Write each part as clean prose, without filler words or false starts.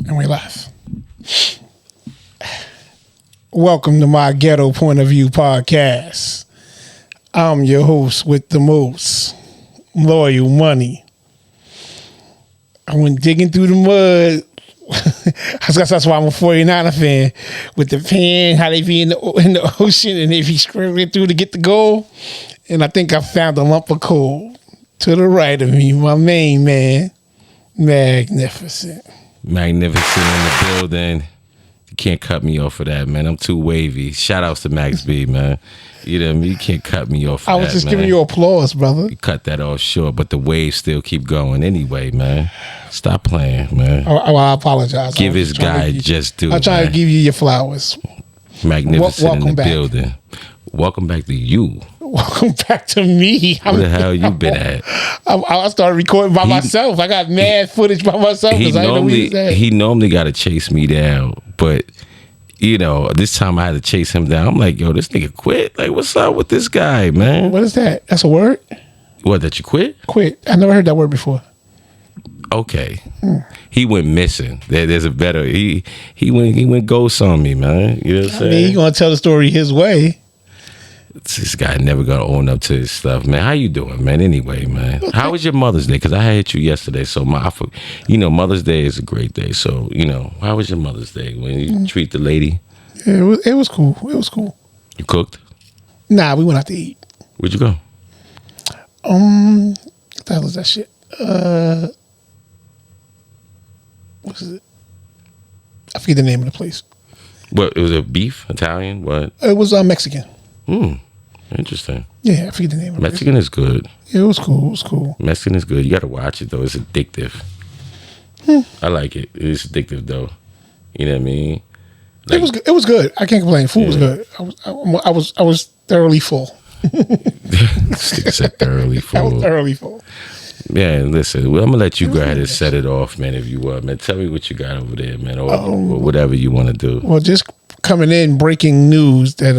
And we live. Welcome to my Ghetto Point of View podcast. I'm your host with the most, Loyal Money. I went digging through the mud. That's why I'm a 49er fan. With the pen, how they be in the ocean, and they be scrambling through to get the goal. And I think I found a lump of coal to the right of me, my main man, Magnificent. Magnificent in the building. You can't cut me off of that, man. I'm too wavy. Shout outs to Max B, man. You know what I mean? You can't cut me off of that, I was just man. giving you applause, brother. You cut that off short, but the waves still keep going anyway, man. Stop playing, man. I apologize. Give his guy just do it, I'm trying to man. give you your flowers. Magnificent in the Welcome back. building. Welcome back to you. Welcome back to me. Where the hell you been at? I started recording by myself. I got mad footage by myself because I didn't know where he was at. He normally got to chase me down, but you know, this time I had to chase him down. I'm like, yo, this nigga quit. Like, what's up with this guy, man? What is that? That's a word? What, that you quit? Quit. I never heard that word before. Okay. He went missing. There's a better. He went ghost on me, man. You know what I'm saying? I mean, he gonna tell the story his way. This guy never gonna own up to his stuff, man. How you doing, man? Anyway, man, how was your Mother's Day? Because I hit you yesterday, so Mother's Day is a great day. So how was your Mother's Day when you treat the lady? Yeah, it was cool. It was cool. You cooked? Nah, we went out to eat. Where'd you go? What the hell is that shit? What is it? I forget the name of the place. What, it was a beef, Italian? What? It was Mexican. Interesting. Yeah, I forget the name of it. Mexican is good. Yeah, it was cool. It was cool. Mexican is good. You got to watch it though. It's addictive. I like it. It's addictive though. You know what I mean? Like, It was good. I can't complain. Food was good. I was thoroughly full. Said thoroughly I full. was thoroughly full. Man, listen. Well, I'm gonna let you go ahead and set it off, man. If you want, man. Tell me what you got over there, man, or whatever you want to do. Well, just coming in, breaking news that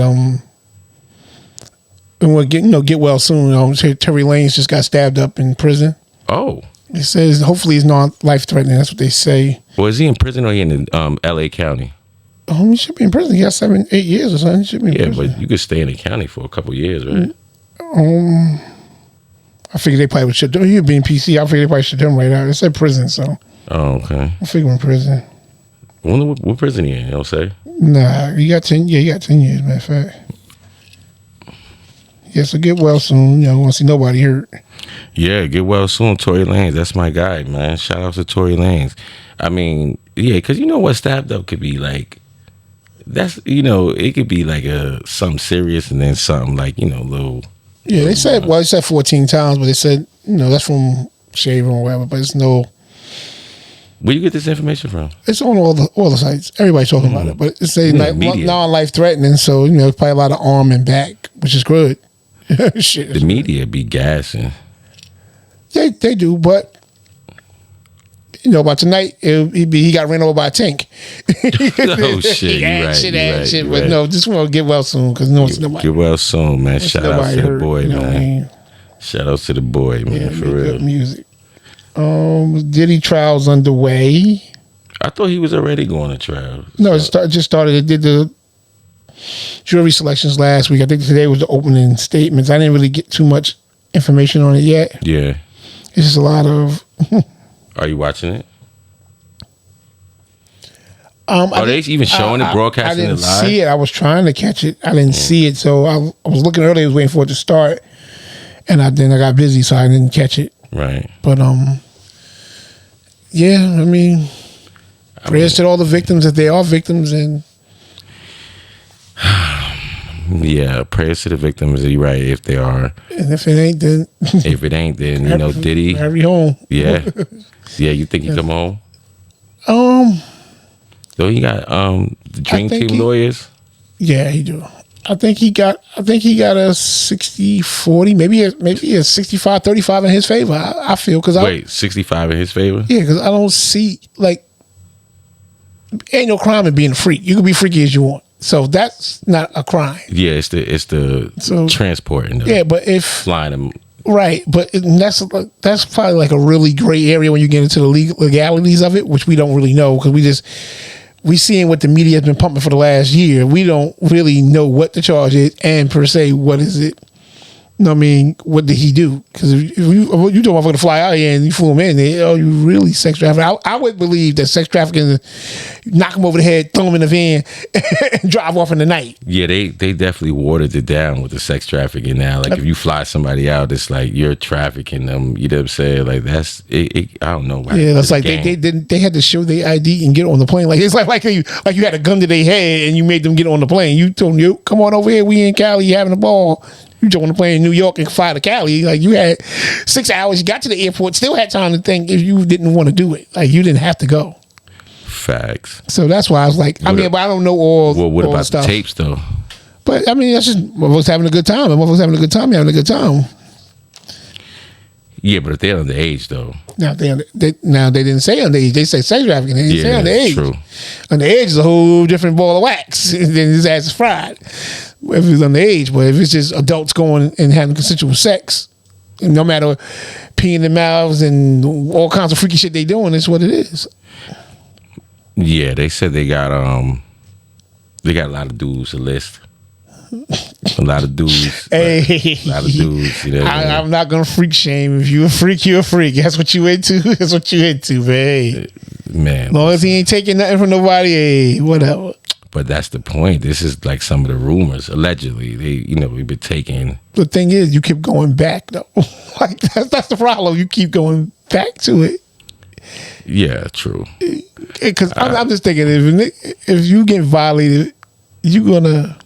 and we'll get well soon. Terry Lanez just got stabbed up in prison. Oh, It says hopefully it's not life threatening. That's what they say. well, is he in prison or he in L.A. County? He should be in prison. He got 7-8 years or something. He should be in Yeah, prison. but you could stay in the county for a couple years, right? I figured they probably would shut down. He being PC. I figured they probably shut him right out. It said prison, so Oh, okay. I figure in prison. I wonder what prison he in. You don't say? Nah, he got 10. Yeah, he got 10 years. Matter of fact. Yeah, so get well soon. I don't want to see nobody hurt. Yeah, get well soon, Tory Lanez. That's my guy, man. Shout out to Tory Lanez. I mean, yeah, because you know what stabbed up could be like. That's it could be like something serious and then something like little. Yeah, they said. Well, they said 14 times, but they said that's from shaving or whatever. But it's no. Where you get this information from? It's on all the sites. Everybody's talking about it, but it's media. non-life threatening. So probably a lot of arm and back, which is good. Shit, The media be gassing. they do, but by tonight he got ran over by a tank. Oh shit! You right. But no, just want to get well soon because nobody. Get well soon, man. Shout out to the boy, what I man. mean? Shout out to the boy, man. Yeah, for make real. good music. Diddy trials underway. I thought he was already going to trial. No, it just started. They did the jury selections last week. I think today was the opening statements. I didn't really get too much information on it yet. Yeah. It's just a lot of. Are you watching it? Are they even showing it, broadcasting it live? I didn't see it. I was trying to catch it. I didn't see it, so I was looking earlier. I was waiting for it to start, and then I got busy, so I didn't catch it. Right. But yeah. I mean, prayers to all the victims if they are victims, and yeah, prayers to the victims. You're right. If they are, and if it ain't, then if it ain't, then Diddy. Hurry home. Yeah. Yeah. You think he come home? So he got the Dream Team lawyers. Yeah, he do. I think he got a 60-40, maybe a 65-35 in his favor. I feel because wait, 65 in his favor. Yeah, because I don't see ain't no crime in being a freak. You can be freaky as you want, so that's not a crime. Yeah, it's the transporting. Yeah, but if flying him Right, but that's probably like a really gray area when you get into the legalities of it, which we don't really know because we seeing what the media has been pumping for the last year. We don't really know what the charge is and per se what is it. No, I mean, what did he do? Because if you don't want to fly out here and you fool him in, you really sex trafficking. I would believe that sex trafficking is knock him over the head, throw him in the van, and drive off in the night. Yeah, they definitely watered it down with the sex trafficking now. Like if you fly somebody out, it's like you're trafficking them. You know what I'm saying? Like that's I don't know. Yeah, that's like they had to show their ID and get on the plane. Like it's like you had a gun to their head and you made them get on the plane. You told them, come on over here. We in Cali, you having a ball. You jump on the plane in New York and fly to Cali. Like you had 6 hours, you got to the airport, still had time to think if you didn't want to do it. Like you didn't have to go. Facts. So that's why I was like, but I don't know all. Well, what all about stuff. the tapes though? But I mean, that's just motherfuckers having a good time. And motherfuckers having a good time, having a good time. Yeah, but if they're underage though. Now they didn't say underage. They say sex trafficking. They didn't say underage. True. Underage is a whole different ball of wax. Then his ass is fried. If it's underage, but if it's just adults going and having consensual sex, no matter peeing in their mouths and all kinds of freaky shit they doing, it's what it is. Yeah, they said they got a lot of dudes to list. A lot of dudes. Hey, a lot of dudes. You know I'm not gonna freak shame. If you a freak, you a freak. That's what you into. That's what you into, man. Man, as long as he ain't taking nothing from nobody, hey, whatever. But that's the point. This is like some of the rumors. Allegedly, we've been taking. The thing is, you keep going back though. Like that's the problem. You keep going back to it. Yeah, true. Because I'm just thinking, if you get violated, you're gonna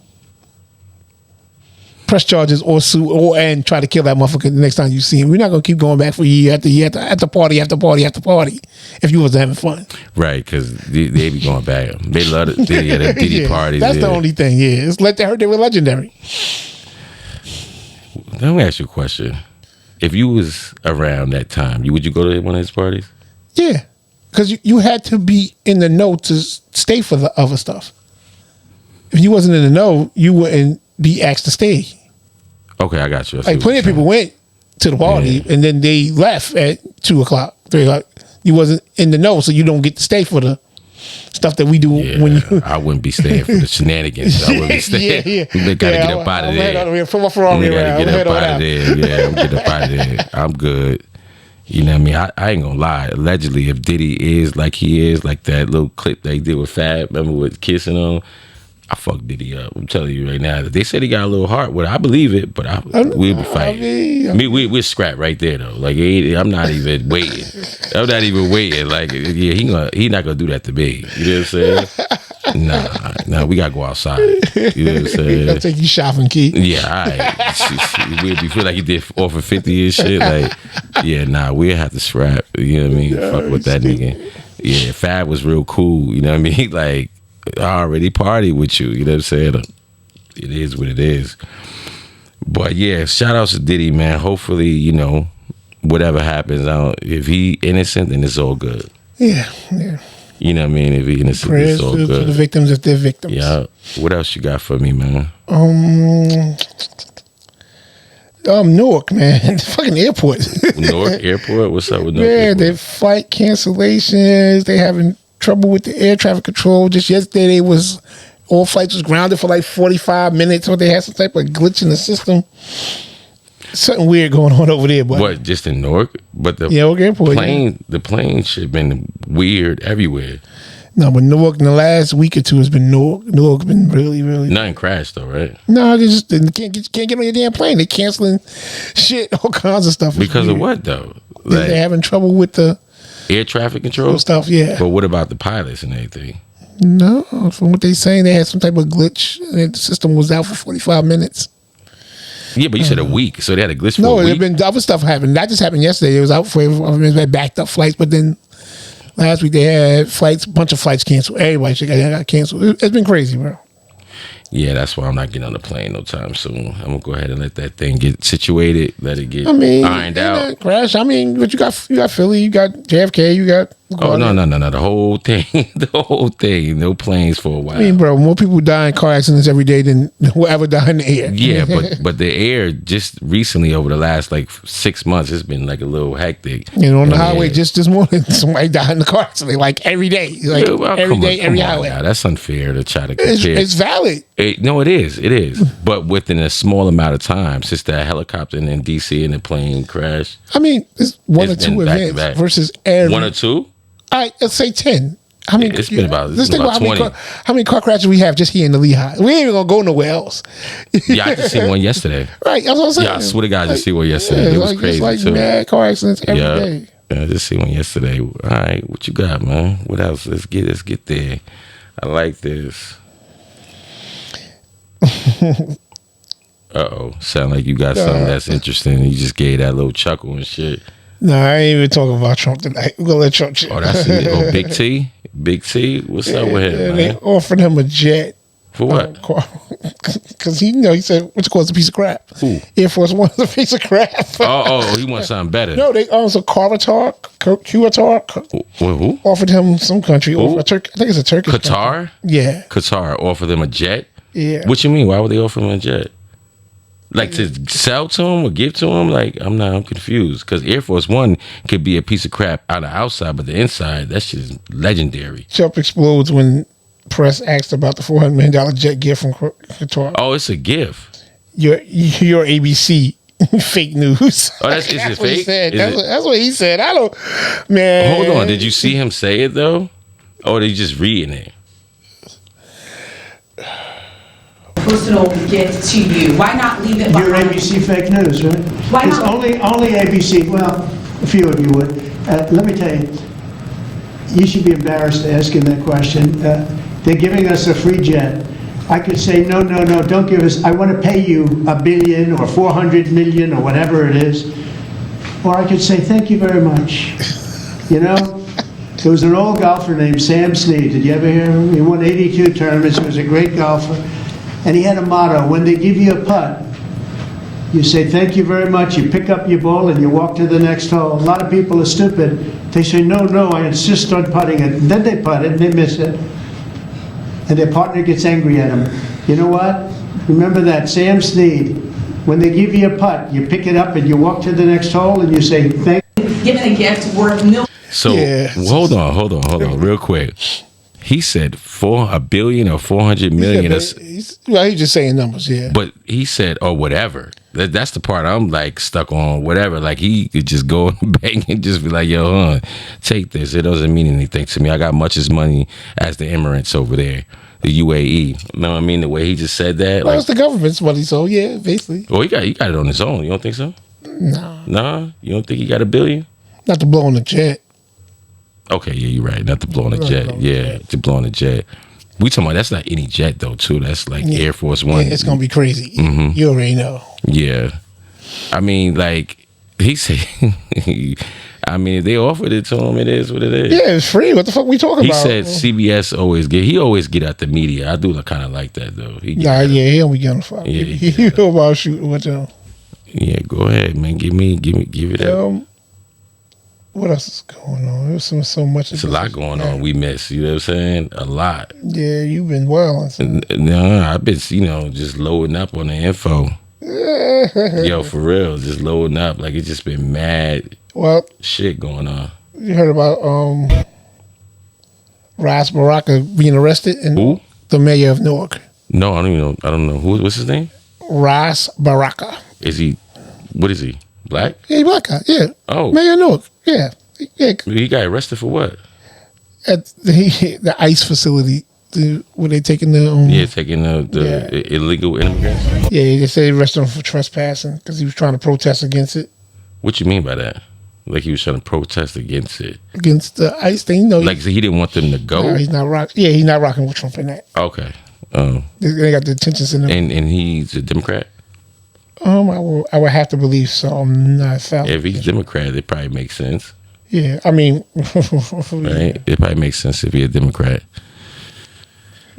press charges or sue and try to kill that motherfucker the next time you see him. We're not gonna keep going back for year after year after party after party after party if you wasn't having fun. Right, because they be going back. They love it. The Diddy parties. That's the only thing. Yeah, it's they were legendary. Let me ask you a question. If you was around that time, would you go to one of his parties? Yeah, because you had to be in the know to stay for the other stuff. If you wasn't in the know, you wouldn't be asked to stay. Okay, I got you. Like plenty of people went to the party and then they left at 2 o'clock, 3 o'clock. You wasn't in the know, so you don't get to stay for the stuff that we do when you. I wouldn't be staying for the shenanigans. I wouldn't be staying. We gotta get up out of there. Put my Ferrari around. We gotta get up out of there. Yeah, I'm getting up out of there. I'm good. You know what I mean? I ain't gonna lie. Allegedly, if Diddy is like he is, like that little clip that he did with Fab, remember with kissing on, I fucked Diddy up. I'm telling you right now. They said he got a little heart with it. I believe it, but we'll be fighting. We're scrapped right there though. Like I'm not even waiting. I'm not even waiting. Like he not gonna do that to me. You know what I'm saying? Nah, we gotta go outside. You know what I'm saying? I'll take you shopping, Key. Yeah, all right. We feel like he did offer 50 and shit. Like, yeah, we'll have to scrap. You know what I mean? Fuck with that nigga. Yeah, Fab was real cool. You know what I mean? Like, I already partied with you. You know what I'm saying? It is what it is. But yeah, shout outs to Diddy, man. Hopefully, whatever happens, if he innocent, then it's all good. Yeah. You know what I mean? If he innocent, prayers it's all good. to the victims if they're victims. Yeah. What else you got for me, man? Newark, man. The fucking airport. Newark Airport? What's up with Newark Airport? They flight cancellations. They having trouble with the air traffic control. Just yesterday, all flights was grounded for like 45 minutes, or they had some type of glitch in the system. Something weird going on over there, but what? Just in Newark? But the airport, the plane shit been weird everywhere. No, but Newark in the last week or two has been Newark been really, really. Nothing crashed though, right? No, they can't get on your damn plane. They canceling shit, all kinds of stuff. Because of what though? Like, they're having trouble with the air traffic control stuff. Yeah. But what about the pilots and everything? No, from what they saying, they had some type of glitch and the system was out for 45 minutes. Yeah, but you said a week, so they had a glitch for a week? No, there been other stuff happened. That just happened yesterday. It was out for backed up flights, but then last week they had bunch of flights canceled. Everybody got canceled. It's been crazy, bro. Yeah, that's why I'm not getting on the plane no time soon. I'm gonna go ahead and let that thing get situated, let it get ironed out. Crash. I mean, but you got Philly, you got JFK, you got Oh no, the whole thing, the whole thing. No planes for a while. I mean, bro, more people die in car accidents every day than whoever die in the air. Yeah, but the air just recently over the last like 6 months, it's been like a little hectic. On the highway just this morning, somebody died in the car accident like every day, like every day, every highway. Now. That's unfair to try to compare. It's valid. No, it is. It is. But within a small amount of time, since that helicopter in D.C. and the plane crash. I mean, it's one or two events versus every 1 or 2. All right, let's say 10. How many? It's been about 20. How many car crashes we have just here in the Lehigh? We ain't even gonna go nowhere else. Yeah, I just seen one yesterday. Right, that's what I'm saying. Yeah, I swear to God, I just see one yesterday. It was crazy like too. Mad car accidents every day. Yeah, I just see one yesterday. All right, what you got, man? What else? Let's get there. I like this. Sound like you got something that's interesting. You just gave that little chuckle and shit. No, I ain't even talking about Trump tonight. We're gonna let Trump chill. Oh, that's it. Oh, Big T? Big T? What's up with him, man? They offered him a jet. For what? Because he said, which was a piece of crap. Who? Air Force One is a piece of crap. He wants something better. No, they also Qatar Who? offered him some country. I think it's a Turkish Qatar? country. Yeah. Qatar offered them a jet? Yeah. What you mean? Why would they offer him a jet? Like to sell to him or give to him? Like, I'm confused. Because Air Force One could be a piece of crap on the outside, but the inside, that shit is legendary. Trump explodes when press asked about the $400 million jet gift from Qatar. Oh, it's a gift. Your ABC fake news. Oh, is it fake? He said. That's what he said. I don't, man. Hold on. Did you see him say it, though? Or did you just reading it? Personal gift to you. Why not leave it behind? You're ABC fake news, right? Why it's not? only ABC. Well, a few of you would. Let me tell you, you should be embarrassed asking that question. They're giving us a free jet. I could say, no, don't give us. I want to pay you $1 billion or 400 million or whatever it is. Or I could say, thank you very much. You know, there was an old golfer named Sam Snead. Did you ever hear him? He won 82 tournaments. He was a great golfer. And he had a motto: when they give you a putt, you say thank you very much, you pick up your ball and you walk to the next hole. A lot of people are stupid. They say, no, I insist on putting it. And then they putt it and they miss it. And their partner gets angry at them. You know what? Remember that, Sam Snead. When they give you a putt, you pick it up and you walk to the next hole and you say thank you. Given a gift worth millions. So, hold on, real quick. He said $1 billion or 400 million. He's just saying numbers, yeah. But he said, whatever. That's the part I'm like stuck on. Whatever. Like he could just go and bang and just be like, yo, take this. It doesn't mean anything to me. I got much as money as the Emirates over there, the UAE. You know what I mean? The way he just said that. Well, it's the government's money, so yeah, basically. Well, he got it on his own. You don't think so? No. Nah? You don't think he got $1 billion? Not to blow on the jet. Okay, yeah, you're right. Not to blow on a jet. Yeah, to blow on a jet. We talking about that's not any jet though, too. That's like Air Force One. Yeah, it's gonna be crazy. Mm-hmm. You already know. Yeah, I mean, like he said. I mean, if they offered it to him, it is what it is. Yeah, it's free. What the fuck we talking about? He said CBS always get out the media. I do kind of like that though. He don't be getting fuck. Yeah, you know about shooting with them. Yeah, go ahead, man. Give it up. What else is going on? There's so much. It's a lot going on. We miss. You know what I'm saying? A lot. Yeah, you've been well. No, I've been, just loading up on the info. Yo, for real, just loading up. Like it's just been mad. Shit going on. You heard about Ras Baraka being arrested? Who? The mayor of Newark. No, I don't even know. I don't know. What's his name? Ras Baraka. What is he? Black? Yeah, he black guy. Yeah. Oh. Mayor of Newark. Yeah. He got arrested for what? At the ICE facility where they taking the... taking the illegal immigrants? Yeah, they say they arrested him for trespassing because he was trying to protest against it. What you mean by that? Like he was trying to protest against it? Against the ICE thing? No. Like so he didn't want them to go? No, he's not rocking. Yeah, he's not rocking with Trump in that. Okay. They got the attentions in them. And he's a Democrat? I would have to believe so. I'm not found. If he's Democrat, it probably makes sense. Yeah, I mean, right? It probably makes sense if he's a Democrat.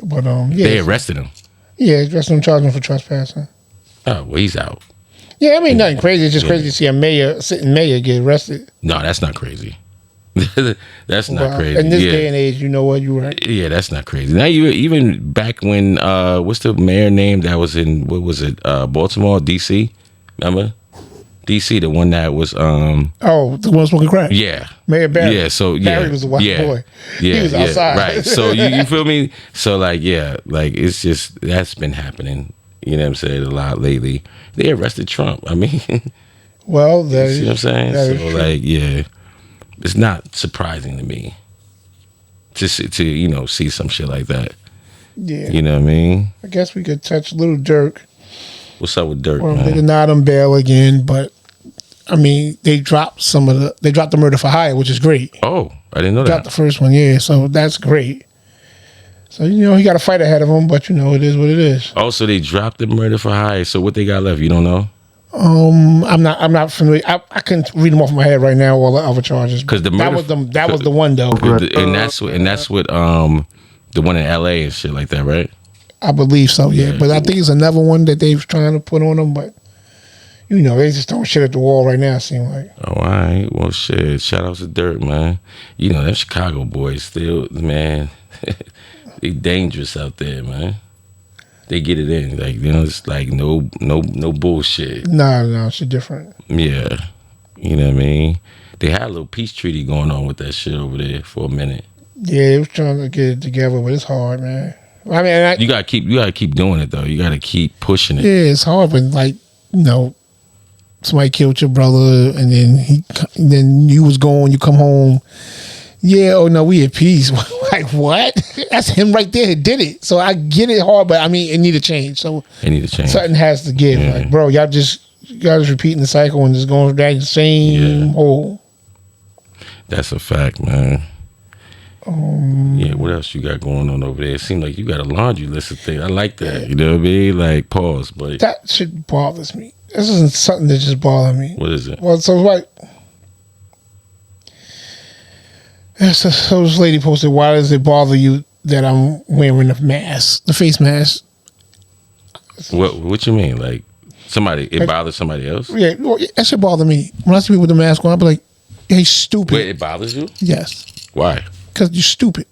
But they arrested him. Yeah, arrested him, charged him for trespassing. Oh, well, he's out. Yeah, I mean, nothing crazy. It's just crazy to see a sitting mayor get arrested. No, that's not crazy. That's not Well, crazy. in this yeah. day and age, you know what? You're right. Yeah, that's not crazy. Now you even back when what's the mayor name that was in what was it Baltimore, DC? Remember DC, the one that was Oh, the one smoking crack. yeah, Mayor Barry. yeah. So Barry was a white yeah, boy. Yeah, He was outside. right. So you feel me? So like yeah, like it's just that's been happening. You know what I'm saying a lot lately. They arrested Trump. I mean, Well, you see what I'm saying? that is So true. like yeah, it's not surprising to me to see some shit like that. Yeah. You know what I mean? I guess we could touch Little Dirk. What's up with Dirk, Well, they man? denied him bail again, but I mean, they dropped the murder for hire, which is great. Oh, I didn't know Dropped the that. first one, yeah, so that's great. So he got a fight ahead of him, but it is what it is. Oh, so they dropped the murder for hire. So what they got left? You don't know? I'm not familiar. I couldn't read them off my head right now. All the other charges, 'Cause the that murder- was the one though. And that's what the one in L.A. and shit like that, right? I believe so, yeah. Yeah. But I think it's another one that they're trying to put on them, but they just throwing shit at the wall right now. It seems like. Oh, all right. Well, shit. Shout out to Dirk, man. Them Chicago boys still, man. They dangerous out there, man. They get it in, like it's like no bullshit. No, shit different. Yeah, you know what I mean. They had a little peace treaty going on with that shit over there for a minute. Yeah, they was trying to get it together, but it's hard, man. I mean, You gotta keep doing it though. You gotta keep pushing it. yeah, it's hard when somebody killed your brother, and then you was gone. You come home. Yeah, oh no, we at peace. Like what? That's him right there who did it. So I get it hard, but I mean, it need to change. So They need to change. something has to give. Yeah. Like, bro, y'all just repeating the cycle and just going down the same Yeah. hole. That's a fact, man. Yeah, what else you got going on over there? It seems like you got a laundry list of things. I like that. You know what I mean? Like, pause, but That shit bothers me. This isn't something that just bothers me. what is it? Well, so like, so this lady posted, "Why does it bother you that I'm wearing the mask, the face mask?" What you mean? Like it bothers somebody else? Yeah, well, that should bother me. When I see people with the mask on, I be like, "Hey, stupid." Wait, it bothers you? Yes, Why? because you're stupid.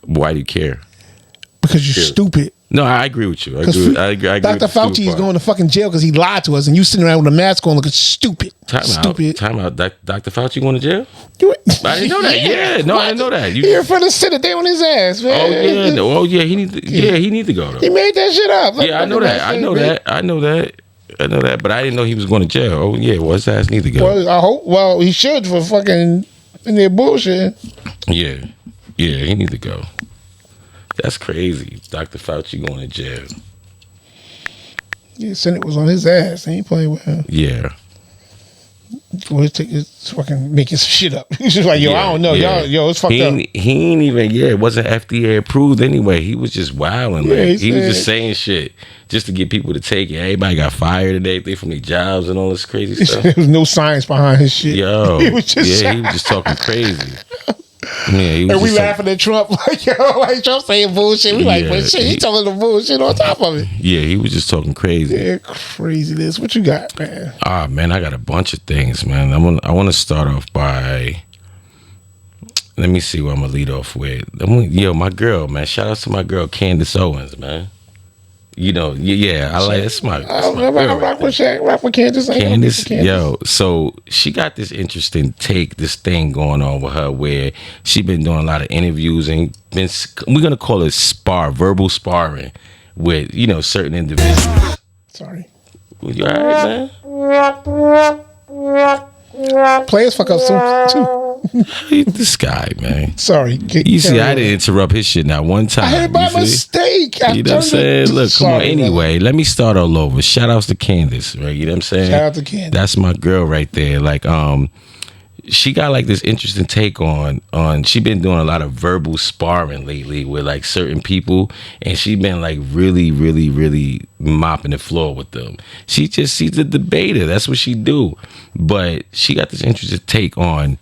Why do you care? Because you're Yeah. stupid. No, I agree with you. I Because agree with Dr. the stupid Fauci is part. going to fucking jail because he lied to us, and you sitting around with a mask on looking stupid. Stupid. Time out. Dr. Fauci going to jail? You- I didn't know that. Yeah, no, I didn't know that. He in front of the Senate, they on his ass, man. Oh yeah, no, oh yeah. He need to. Yeah, he need to go He though. made that shit up. Yeah, I know that. I know that. I know that. But I didn't know he was going to jail. Oh yeah, well his ass need to go. Well, I hope. Well, he should for fucking in their bullshit. Yeah, he need to go. That's crazy. Dr. Fauci going to jail. Yeah, Senate was on his ass. They ain't playing with him. Yeah. Well, it's fucking making some shit up. He's just like, yo, I don't know, yeah. yo, it's fucked up. He ain't even. Yeah, it wasn't FDA approved anyway. He was just wilding. Yeah, Like, he he was said- just saying shit just to get people to take it. Everybody got fired today. They from their jobs and all this crazy stuff. There was no science behind his shit. Yo, he was just, he was just talking crazy. Yeah, he was and we just laughing at Trump like, yo, like Trump saying bullshit. We like, Yeah, but shit, he he- telling the bullshit on top of it. Yeah, he was just talking crazy. Yeah, craziness. What you got, man? Ah, man, I got a bunch of things, man. I want to start off by. Let me see what I'm gonna lead off with. My girl, man. Shout out to my girl Candace Owens, man. Yeah, I like that's my. That's my I girl rock right with Shaq, rock with Candace. I ain't gonna Candace, beat Candace. yo, so she got this interesting this thing going on with her where she been doing a lot of interviews and we're gonna call it verbal sparring with certain individuals. Sorry. You all right, man? Players fuck up too. This guy, man. Sorry. You see, I didn't interrupt his shit not one time. I hit it by you see? mistake. I You know what I'm turned saying? it- Look, come on. Sorry, Anyway, let me start all over. Shout outs to Candace, right? You know what I'm saying? Shout out to Candace. That's my girl right there. Like, she got like this interesting take on she been doing a lot of verbal sparring lately with like certain people, and she been like really, really, really mopping the floor with them. She's a debater. That's what she do. But she got this interesting take on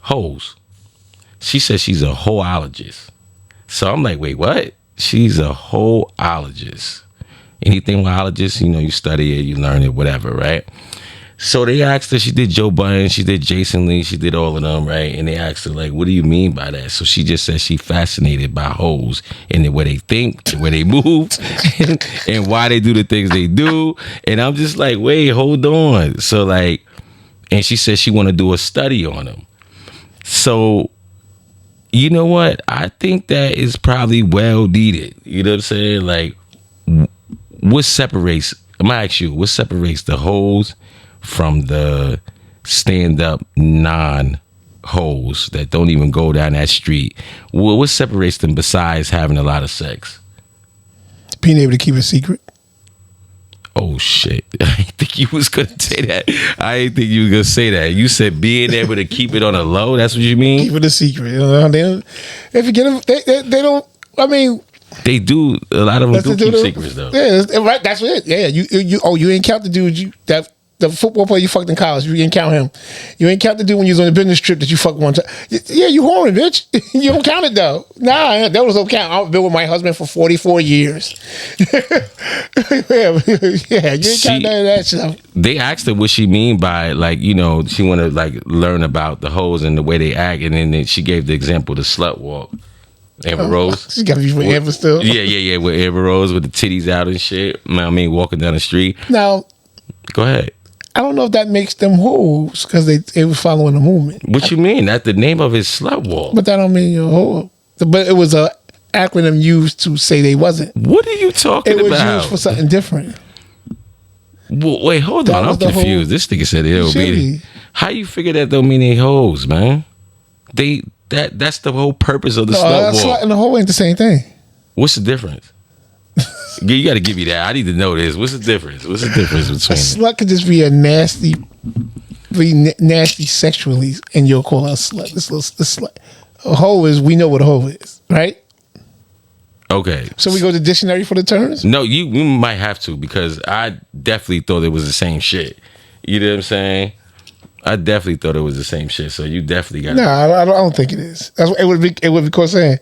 hoes. She says she's a hoeologist. So I'm like, wait, what? She's a hoeologist. Anything with ologist, you study it, you learn it, whatever, right? So they asked her, she did Joe Budden, she did Jason Lee, she did all of them, right? And they asked her, like, what do you mean by that? So she just said she fascinated by hoes and the way they think, the way they move, and why they do the things they do. And I'm just like, wait, hold on. So like, and she said she want to do a study on them. So, you know what? I think that is probably well needed. You know what I'm saying? Like, what separates, I'm gonna ask you, what separates the hoes from the stand-up non-hoes that don't even go down that street? What separates them besides having a lot of sex? Being able to keep a secret. Oh shit! I didn't think you was gonna say that. I didn't think you was gonna say that. You said being able to keep it on a low. That's what you mean? Keep it a secret. You know, they don't, if you get them, they don't. I mean, They do. A lot of them do keep the- secrets though. Yeah, right. That's it. Yeah, you ain't count the dude the football player you fucked in college. You ain't count him. You ain't count the dude when you was on a business trip that you fucked one time. Yeah, you whoring, bitch. You don't count it though. Nah, that was okay. I've been with my husband for 44 years. yeah, you ain't count none of that stuff. They asked her what she mean by, like, you know, she want to like learn about the hoes and the way they act, and then she gave the example, the slut walk. Amber Rose. She got to be with Amber still. Yeah. With Amber Rose with the titties out and shit. I mean, walking down the street. Now, Go ahead. I don't know if that makes them hoes because they was following the movement. What you mean? That's the name of his slut walk. But that don't mean you're a hoe. But it was a acronym used to say they wasn't. What are you talking It was about? used for something different. Well, wait, hold That on. I'm was the whole- confused. This nigga said it'll Should be. be. How you figure that don't mean they hoes, man? That's the whole purpose of the slut Slut walk. and the hoe ain't the same thing. What's the difference? You got to give me that. I need to know this. What's the difference? What's the difference A between them? slut could just be nasty sexually, and you'll call her a slut. This slut. A hoe is, we know what a hoe is, right? Okay. So we go to dictionary for the terms. No, you might have to, because I definitely thought it was the same shit. You know what I'm saying? I definitely thought it was the same shit. So you definitely got No, I don't think it is. That's what it would be. It would be called saying.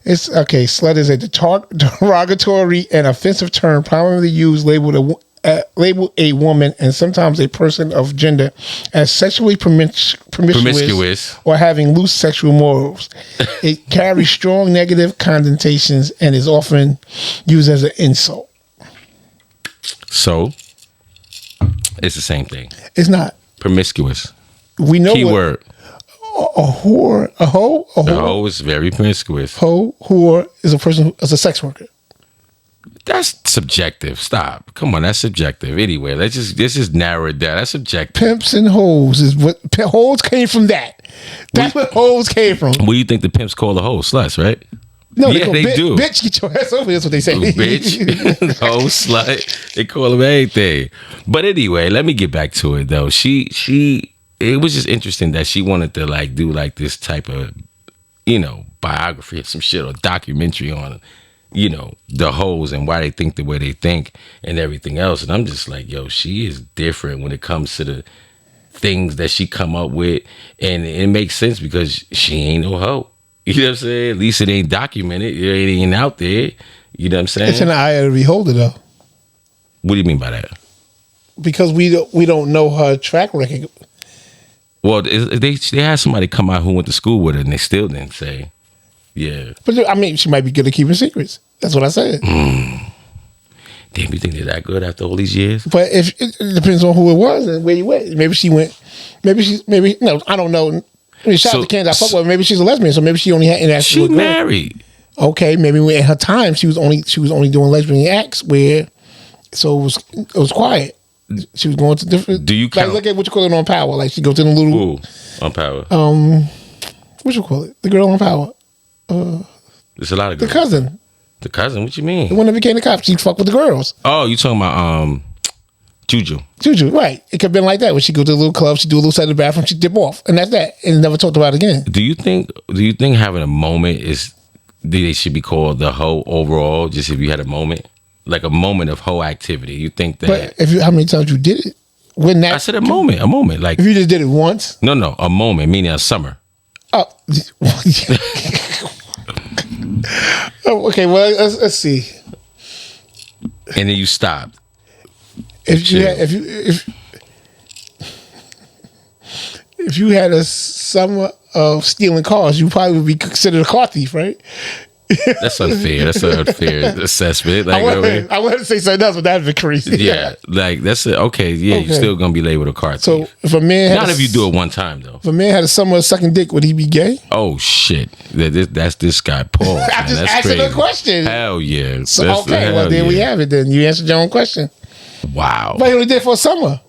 It's okay. Slut is a derogatory and offensive term primarily used label a woman and sometimes a person of gender as sexually promiscuous or having loose sexual morals. It carries strong negative connotations and is often used as an insult. So it's the same thing. It's not. Promiscuous. We know Keyword. a whore, a hoe, a The whore, hoe is very promiscuous. hoe, whore is a person as a sex worker. That's subjective. Stop. Come on, that's subjective. Anyway, let's just narrow it down. That's subjective. Pimps and hoes is what hoes came from. That's what hoes came from. What do you think the pimps call the hoe? Sluts, right? No, Yeah, they do. Bitch, get your ass over here. That's what they say. Bitch, hoe, slut. They call them anything. But anyway, let me get back to it though. It was just interesting that she wanted to like do like this type of, you know, biography or some shit or documentary on, you know, the hoes and why they think the way they think and everything else. And I'm just like, yo, she is different when it comes to the things that she come up with. And it makes sense because she ain't no hoe. You know what I'm saying? At least it ain't documented. It ain't out there. You know what I'm saying? It's in the eye of the beholder, though, What do you mean by that? because we don't know her track record. Well, they had somebody come out who went to school with her and they still didn't say, yeah. But I mean, she might be good at keeping secrets. That's what I said. Damn, you think they're that good after all these years? But if it depends on who it was and where you went. Maybe she went. Maybe no. I don't know. I mean, shout out to Candace. I fuck with her. Maybe she's a lesbian, so maybe she only had interactions She with girls. married. Okay, maybe in her time she was only doing lesbian acts where, so it was quiet. She was going to different. Do you like count- look at what you call it on Power? Like she go to the little Ooh, on Power. what you call it? The girl on Power, There's a lot of the girls. cousin, The cousin? What you the mean? one that became the cop. She fuck with the girls. Oh, you talking about Juju. Juju, right? It could have been like that when she go to the little club, she do a little side of the bathroom, she dip off, and that's that, and never talked about it again. Do you think having a moment they should be called the hoe overall? Just if you had a moment, like a moment of hoe activity, you think that? But if you, how many times you did it? When that I said a moment, like if you just did it once, no, a moment, meaning a summer. oh, oh okay. Well, let's see. And then you stopped. If you Chill. had, if if you had a summer of stealing cars, you probably would be considered a car thief, right? That's unfair. That's an unfair assessment. Like, I wanted to say something else, but that'd be crazy. yeah, like that's it. Okay, yeah, you're still gonna be labeled a car thief. So if a man Not if you do it one time though. if a man had a summer of sucking dick, would he be gay? Oh shit, that's this guy Paul. I'm man. just That's asking crazy. a question. Hell yeah. So, That's- okay, well hell there we yeah. have it. Then you answered your own question. Wow, But he only did it for a summer.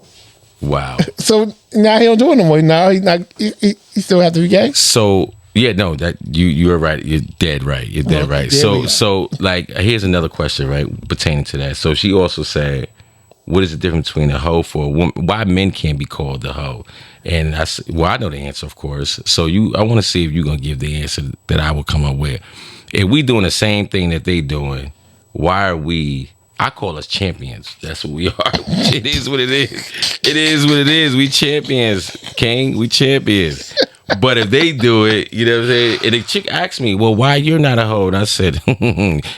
wow. So now he don't do it no more. Now he not. He still have to be gay. So yeah, no, that you're right. You're dead right. You're dead right. there we So go. like here's another question, right, pertaining to that. So she also said, what is the difference between a hoe for a woman? Why men can't be called a hoe? And I know the answer, of course. So I want to see if you're gonna give the answer that I will come up with. If we doing the same thing that they doing, why are we? I call us champions. That's what we are. It is what it is. It is what it is. We champions, King. We champions. But if they do it, you know what I'm saying? And the chick asked me, well, why you're not a hoe? And I said,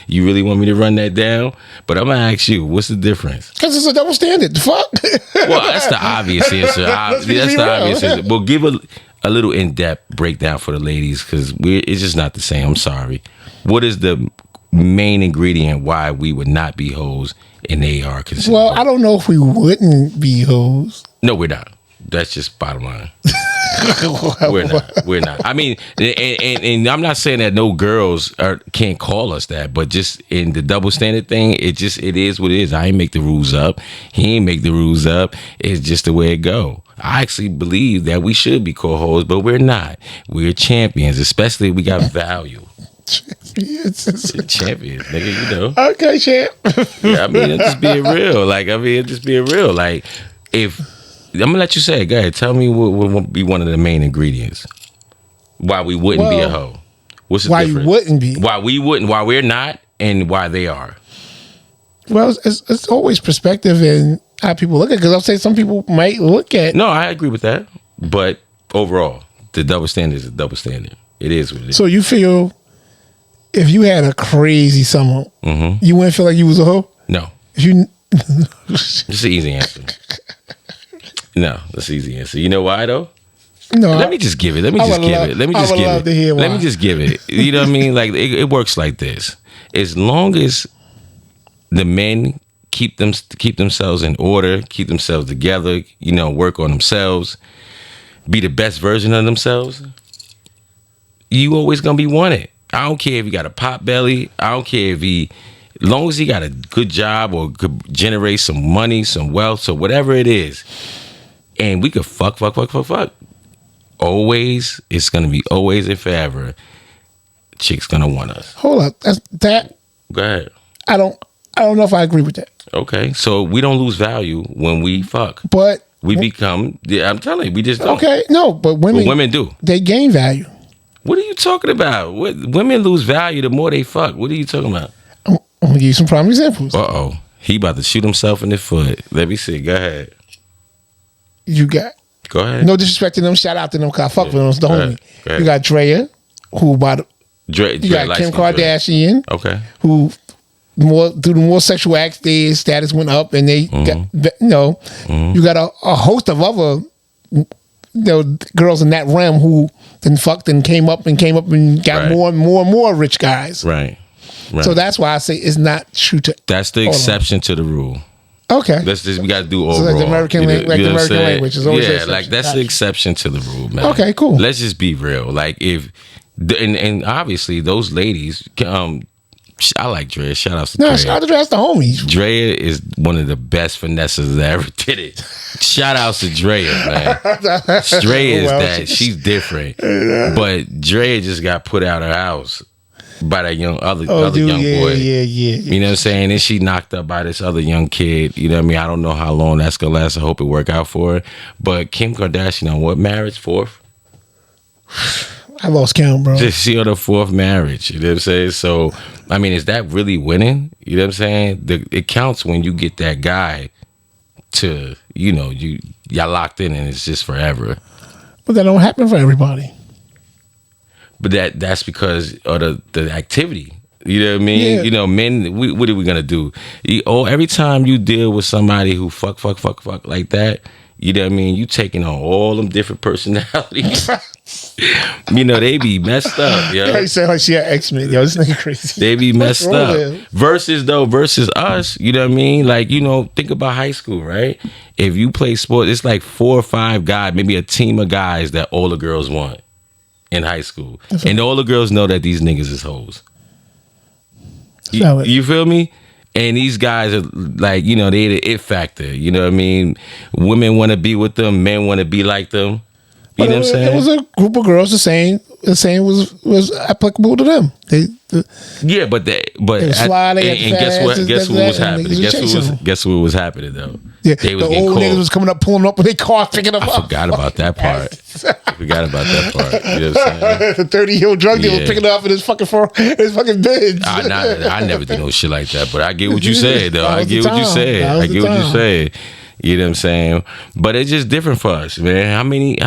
you really want me to run that down? But I'm going to ask you, what's the difference? Because it's a double standard. The fuck. Well, that's the obvious answer. Let's be That's the real. obvious answer. Well, give a little in-depth breakdown for the ladies because it's just not the same. I'm sorry. What is the main ingredient why we would not be hoes and they are considered Well, hoes? I don't know if we wouldn't be hoes. No, we're not. That's just bottom line. We're not. We're not. I mean, and I'm not saying that no girls can't call us that, but just in the double standard thing, it is what it is. I ain't make the rules up. He ain't make the rules up. It's just the way it go. I actually believe that we should be called hoes, but we're not. We're champions, especially if we got value. Champions, nigga, you know. Okay, champ. Yeah, I mean, just being real. Just being real. Like, if I'm gonna let you say it, go ahead. Tell me what would be one of the main ingredients why we wouldn't be a hoe. What's the Why difference? you wouldn't be? Why we wouldn't? Why we're not, and why they are. Well, it's always perspective and how people look at it. Because I'll say some people might look at. No, I agree with that. But overall, the double standard is a double standard. It is what it is. So you feel if you had a crazy summer, you wouldn't feel like you was a hoe? No, If you. it's an easy answer. No, that's an easy answer. You know why though? No. Let me just give it. Let me I just would give love- it. Let me I just would give love it. to hear Let why. me just give it. You know what I mean? Like it works like this. As long as the men keep themselves in order, keep themselves together, you know, work on themselves, be the best version of themselves, you always gonna be wanted. I don't care if he got a pot belly. I don't care if as long as he got a good job or could generate some money, some wealth, so whatever it is, and we could fuck. Always, it's gonna be always and forever. Chick's gonna want us. Hold up. That Go ahead. I don't know if I agree with that. Okay, so we don't lose value when we fuck. But We become. I'm telling you, we just don't. okay, no, but But women women do. they gain value. What are you talking about? Women lose value the more they fuck. What are you talking about? I'm gonna give you some prime examples. Uh-oh. He about to shoot himself in the foot. Let me see. Go ahead. You got Go ahead. no disrespect to them. Shout out to them. Cause I fuck with them. It's the Go homie. ahead. Go ahead. You got Drea, who about Dre, you got Kim Kardashian, Okay. who through the more sexual acts, their status went up, and they got you got a host of other girls in that realm who then fucked and came up and got Right. more and more rich guys. Right. So that's why I say it's not true to. That's the Hold on. exception to the rule. Okay. That's just we got to do So overall. like the American You know- lang- like you the know what I'm American saying? language is always the yeah, exception. like that's the Gotcha. exception to the rule, man. Okay, cool. Let's just be real. Like if and obviously those ladies, I like Drea. Shout out to No, Drea. shout out to that's the homies. Drea is one of the best finesses that ever did it. Shout outs to Drea, man. Drea is Well, that. She's different. But Drea just got put out of her house by that other young boy. Yeah. You know what I'm saying? And she knocked up by this other young kid. You know what I mean? I don't know how long that's gonna last. I hope it work out for her. But Kim Kardashian on what marriage? Fourth? I lost count, bro. She on her fourth marriage. You know what I'm saying? So, I mean, is that really winning? You know what I'm saying? It counts when you get that guy to, y'all locked in and it's just forever. But that don't happen for everybody. But that's because of the activity. You know what I mean? Yeah. Men, what are we gonna do? Every time you deal with somebody who fuck like that, You know what I mean? You taking on all them different personalities. You know, they be messed up, yo. You sound like she had X-Men. Yo, this nigga crazy. They be messed What's wrong up. with him? Versus us, you know what I mean? Like, you know, think about high school, right? If you play sports, it's like 4 or 5 guys, maybe a team of guys that all the girls want in high school. And all the girls know that these niggas is hoes. You feel me? And these guys are like, you know, they the it factor. You know what I mean? Women want to be with them. Men want to be like them. You know what I'm saying? It was a group of girls. The same was applicable to them. Yeah, but fly, they and guess what? Guess what was happening? Guess what was happening though? Yeah, They was the getting old caught. niggas was coming up, pulling up with their car, picking them I up. forgot about that part. Forgot about that part. You know what I'm saying? The 30-year-old drug dealer Yeah. picking it up in his fucking Benz. I never did no shit like that, but I get what you said though. That I was the get what you time. said. That was I the get what you time. said. You know what I'm saying? But it's just different for us, man. How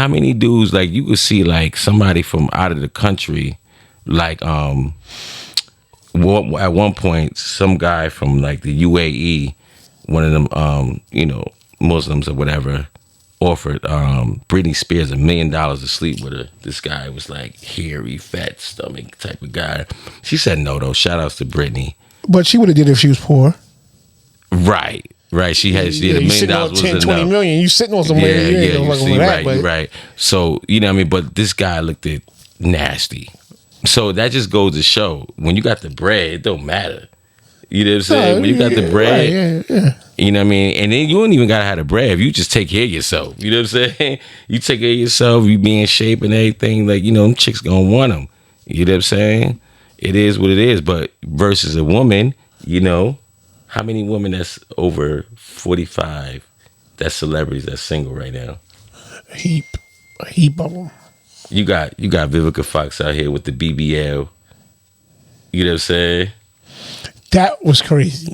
many dudes like you could see like somebody from out of the country, like at one point some guy from like the UAE, one of them you know, Muslims or whatever, offered Britney Spears $1 million to sleep with her. This guy was like hairy, fat stomach type of guy. She said no though. Shout outs to Britney. But she would have did it if she was poor. Right. She had $1 you million sitting on was 10, enough. 20 million. You sitting on some money. You ain't gonna you fuck see, with that, but right. So, you know what I mean? But this guy looked at nasty. So that just goes to show when you got the bread, it don't matter. You know what I'm saying? When you got the bread, yeah. you know what I mean? And then you don't even gotta have the bread if you just take care of yourself. You know what I'm saying? You take care of yourself, you be in shape and everything, like, you know, them chicks gonna want them. You know what I'm saying? It is what it is. But versus a woman, you know, how many women that's over 45 that's celebrities that's single right now? A heap of them. You got Vivica Fox out here with the BBL. You know what I'm saying? That was crazy.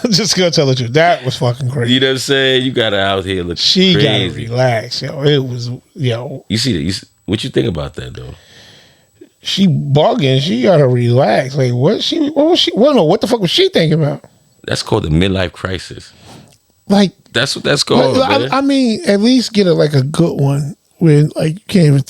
I'm just gonna tell the truth. That was fucking crazy. You know what I'm saying? You got her out here looking She crazy. gotta relax, yo. It was, yo. You see that? What you think about that though? She bugging. She gotta relax. Like what was she? Well, no, what the fuck was she thinking about? That's called the midlife crisis. Like That's what that's called. man. I mean, at least get like a good one where like you can't even.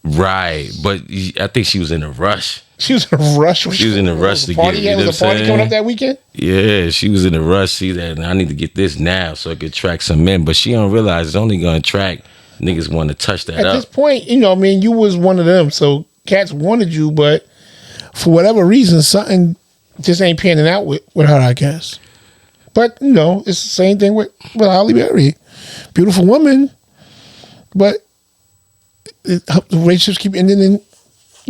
Right, but I think she was in a rush. She was in a rush. She was in a rush to party. get. You know Was what a I'm party coming saying? up that weekend? Yeah, she was in a rush. See that I need to get this now so I could attract some men. But she don't realize it's only gonna attract niggas want to touch that At up. this point, you know, I mean, you was one of them, so cats wanted you, but for whatever reason, something just ain't panning out with her, I guess. But you know, it's the same thing with Halle Berry, beautiful woman, but the relationships keep ending in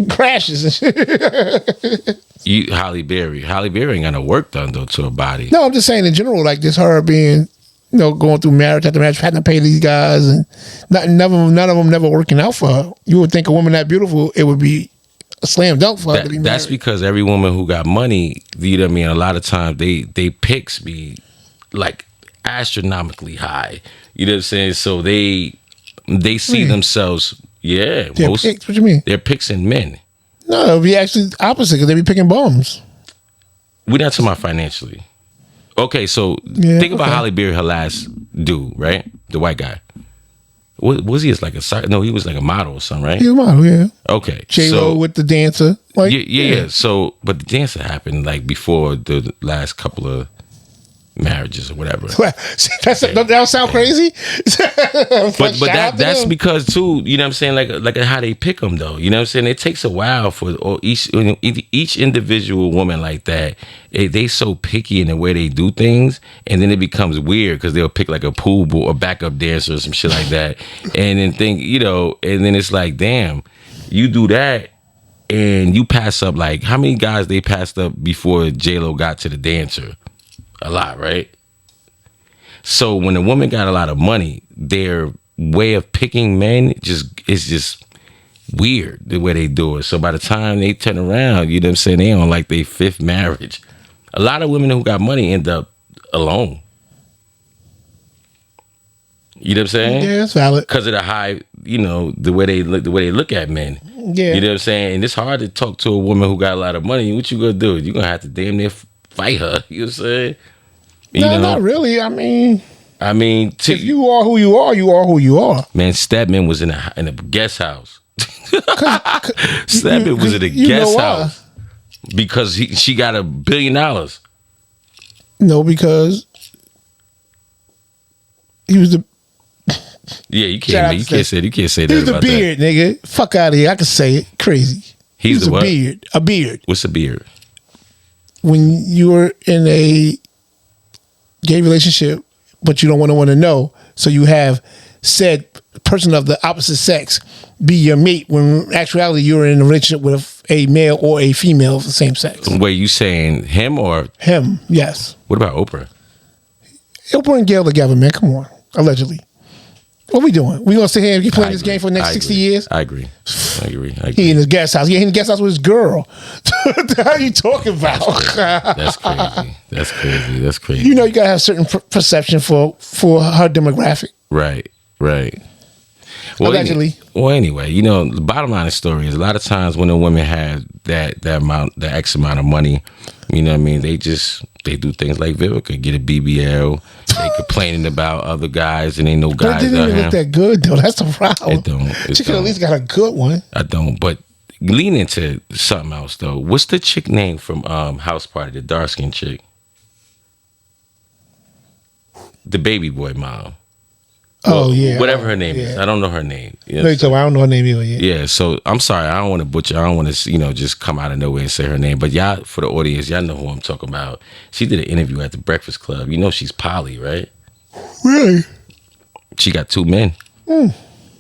crashes. Halle Berry ain't got no work done though to her body. No, I'm just saying in general, like this, her being, you know, going through marriage after marriage, having to pay these guys, and none of them never working out for her. You would think a woman that beautiful, it would be a slam dunk for her to be married. That's because every woman who got money, you know what I mean, a lot of times they picks be like astronomically high. You know what I'm saying? So they see themselves, They're picks? What you mean? They're picks in men. No, it would be actually opposite because they be picking bums. We're not talking about financially. Okay, so Yeah, think about okay. Halle Berry, her last dude, right? The white guy. Was he just like no, he was like a model or something, right? He's a model, yeah. Okay. J-Lo with the dancer. Like, yeah. So, but the dancer happened like before the last couple of marriages or whatever. See, that don't sound crazy? But that's because too, you know what I'm saying, like how they pick them though. You know what I'm saying? It takes a while for each individual woman like that. They so picky in the way they do things, and then it becomes weird because they'll pick like a pool ball or backup dancer or some shit like that, and then think, you know, and then it's like, damn, you do that. And you pass up, like, how many guys they passed up before J-Lo got to the dancer? A lot, right? So when a woman got a lot of money, their way of picking men is just weird, the way they do it. So by the time they turn around, you know what I'm saying, they on like their 5th marriage. A lot of women who got money end up alone. You know what I'm saying? Yeah, that's valid. Because of the high, you know, the way they look at men. Yeah. You know what I'm saying? And it's hard to talk to a woman who got a lot of money. What you gonna do? You're gonna have to damn near fight her. You know what I'm saying? No, not really. I mean, I mean, If you are who you are, you are who you are. man, Stedman was in a guest house. Stedman was in a You know guest why? house because she got $1 billion. No, because he was the Yeah, you Shout out can't. You to can't say. You can't say he that was the about beard, nigga. Fuck out of here. I can say it. Crazy. He He's was the what? beard. A beard. that. What's a beard? When you were in a gay relationship, but you don't want to know, so you have said person of the opposite sex be your mate, when in actuality you're in a relationship with a male or a female of the same sex. Wait, you saying him or Him, yes. what about Oprah? Oprah and Gail together, man. Come on. Allegedly. What we doing? We gonna sit here and keep playing I this agree. game for the next I 60 agree. years? I agree. I agree. I He agree. in his guest house. Yeah, he in the guest house with his girl. What the hell are you talking about? That's crazy. That's crazy. That's crazy. You know, you gotta have certain perception for her demographic. Right. Right. Allegedly. Anyway, the bottom line of the story is a lot of times when a woman has that X amount of money, you know what I mean, they do things like Vivica, get a BBL. They complaining about other guys and ain't no But it guys didn't out even here. look that good though. That's the problem. It don't. It She could at don't. least got a good one. I don't. But lean into something else though. What's the chick name from House Party? The dark skinned chick, the baby boy mom. Oh yeah. Whatever her name is. Yeah. I don't know her name. You know No, you talking about, I don't know her name either yet. Yeah, so I'm sorry. I don't want to butcher. I don't want to, just come out of nowhere and say her name. But y'all, for the audience, y'all know who I'm talking about. She did an interview at the Breakfast Club. You know she's poly, right? Really? She got 2 men.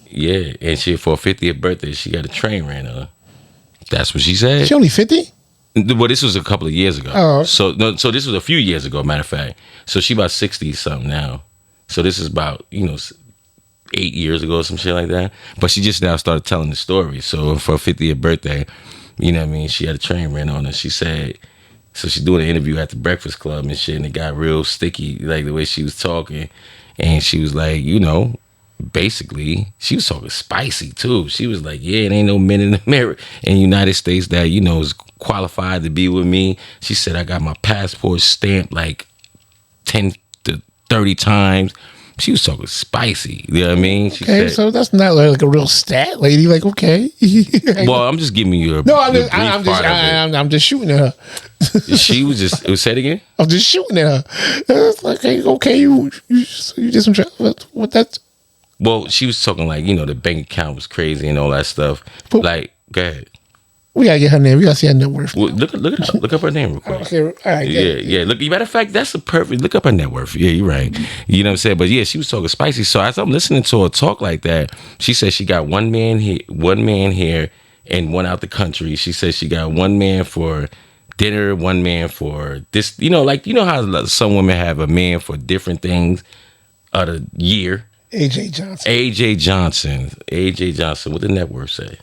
Yeah, and she for her 50th birthday, she got a train ran on her. That's what she said. She only 50? Well, this was a couple of years ago. Oh. So this was a few years ago, matter of fact. So she about 60 something now. So this is about 8 years ago or some shit like that. But she just now started telling the story. So for her 50th birthday, you know what I mean, she had a train ran on her. She said, so she's doing an interview at the Breakfast Club and shit, and it got real sticky, like the way she was talking. And she was like, basically, she was talking spicy too. She was like, yeah, it ain't no men in America, in the United States that, is qualified to be with me. She said, I got my passport stamped like 10 to 30 times. She was talking spicy. You know what I mean? She Okay, said, so that's not like a real stat lady. Like, okay. well, I'm just giving you a no, I'm the just, brief I'm just, part of I'm just shooting at her. it. She was just, say it again? I'm just shooting at her. It's like, okay, you did some what that's. Well, she was talking like, the bank account was crazy and all that stuff. But- Like, go ahead. We gotta get her name. We gotta see her net worth. Well, look it up. Look up her name real quick. Okay, all right. Yeah. Look, matter of fact, that's a perfect. Look up her net worth. Yeah, you're right. You know what I'm saying? But yeah, she was talking spicy. So as I'm listening to her talk like that, she said she got one man here, and one out the country. She said she got one man for dinner, one man for this. How some women have a man for different things of the year. AJ Johnson. AJ Johnson. What the net worth say?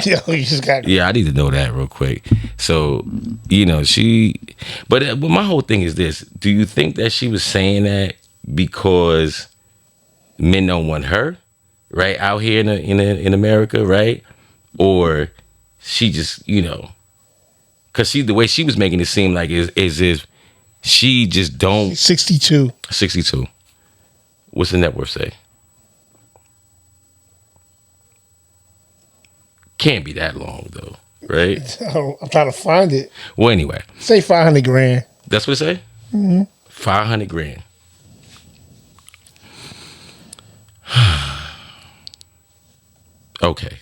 Yo, you just got. Yeah, I need to know that real quick. So, but my whole thing is this: do you think that she was saying that because men don't want her, right, out here in America, right, or she just because the way she was making it seem like is if she just don't 62. 62. What's the net worth say? Can't be that long though, right? I'm trying to find it. Well, anyway, Say 500 grand. that's what it say. Mm-hmm. 500 grand. Okay.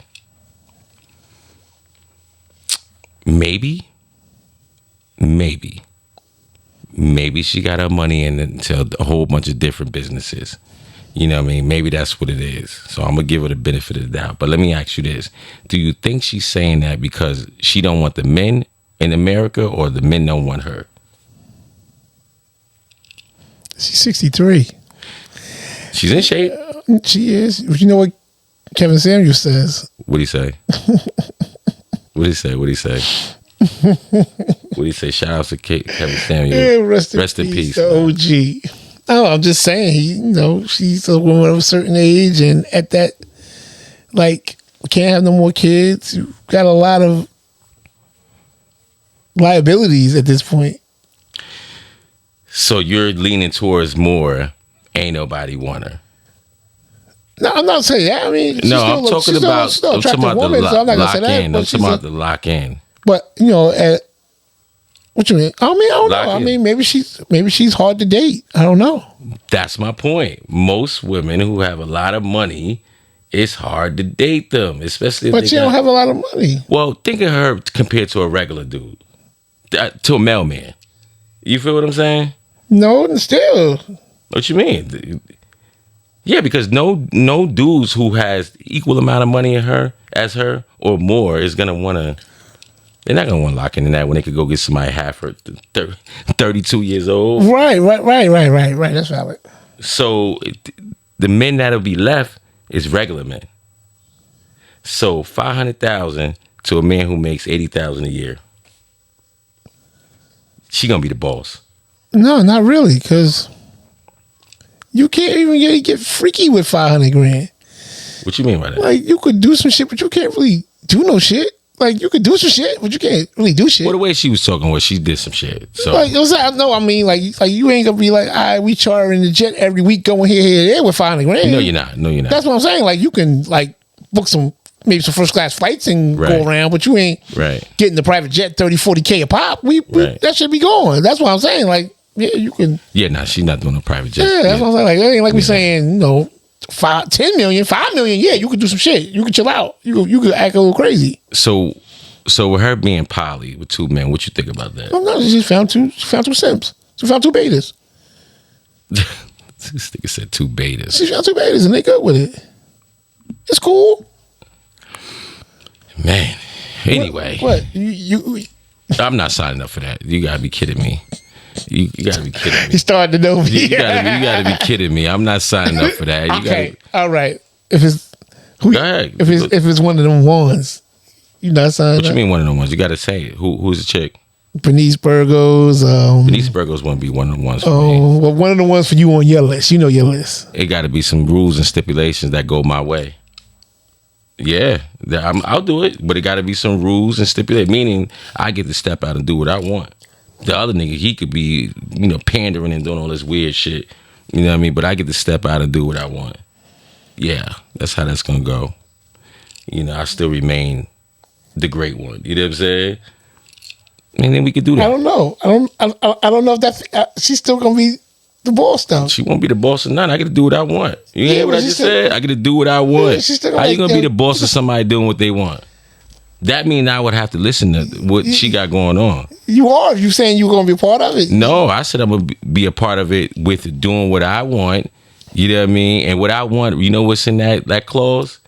Maybe she got her money into a whole bunch of different businesses. You know what I mean? Maybe that's what it is. So I'm going to give her the benefit of the doubt. But let me ask you this. Do you think she's saying that because she don't want the men in America or the men don't want her? She's 63. She's in shape. She is. You know what Kevin Samuels says? What'd he say? What'd he say? What'd he say? What'd he say? Shout out to Kevin Samuels. Yeah, rest in peace. The OG. Oh, I'm just saying, she's a woman of a certain age, and at that, can't have no more kids. You got a lot of liabilities at this point. So you're leaning towards more ain't nobody want her. No, I'm not saying that. I mean, No, I'm talking about still I'm talking attractive about woman, the so I'm not gonna lock say that. in. but I'm she's talking a- about the lock in. But you know, what you mean? I mean, I don't Lock know. I in. mean, maybe she's hard to date. I don't know. That's my point. Most women who have a lot of money, it's hard to date them, especially if But they she got, don't have a lot of money. Well, think of her compared to a regular dude, to a mailman. You feel what I'm saying? No, and still. What you mean? Yeah, because no dudes who has equal amount of money as her or more is gonna want to. They're not gonna want to lock in that when they could go get somebody half her 32 years old. Right. That's valid. So the men that'll be left is regular men. So 500,000 to a man who makes 80,000 a year. She gonna be the boss. No, not really, because you can't even get freaky with 500 grand. What you mean by that? Like, you could do some shit, but you can't really do no shit. Like, you could do some shit, but you can't really do shit. Well, the way she was talking was she did some shit. So Like, no, I mean, like you ain't gonna be like, all right, we chartering the jet every week, going here, there with 500 grand. no, you're not. No, you're not. That's what I'm saying. Like, you can like book maybe some first class flights and Right. go around, but you ain't Right. getting the private jet 30, 40K a pop. Right. That should be going. That's what I'm saying. Like, yeah, you can. Yeah, nah, she's not doing a private jet. Yeah, that's what I'm saying. Like, it ain't like we saying, 10 million, 5 million. Yeah, you could do some shit. You could chill out. You could act a little crazy. So with her being poly with two men, what you think about that? Oh, no, she found two simps. She found two betas. This nigga said two betas. She found two betas and they good with it. It's cool. Man. Anyway, What? You I'm not signing up for that. You gotta be kidding me. You gotta be kidding me. he started to know me. You gotta be kidding me. I'm not signing up for that. You Okay. gotta, All right. If it's who, Go ahead. if it's one of them ones, you not signing what you up? mean one of the ones? You gotta say it. Who's the chick? Bernice Burgos. Denise Burgos wouldn't be one of the ones for me. Oh, well, one of the ones for you on your list. You know your list. It gotta be some rules and stipulations that go my way. Yeah, I'll do it, but it gotta be some rules and stipulations. Meaning, I get to step out and do what I want. The other nigga, he could be, pandering and doing all this weird shit. You know what I mean? But I get to step out and do what I want. Yeah, that's how that's gonna go. I still remain the great one. You know what I'm saying? And then we could do I that. don't know. I don't know if that's she's still gonna be the boss though. She won't be the boss of none. I get to do what I want. You Yeah, hear what but I she just still- said? I get to do what I want. Yeah, she's still gonna How you like, gonna be the boss of somebody doing what they want? That means I would have to listen to what she got going on. You are. You saying you're gonna be a part of it? No, I said I'm gonna be a part of it with doing what I want. You know what I mean? And what I want, you know what's in that clause?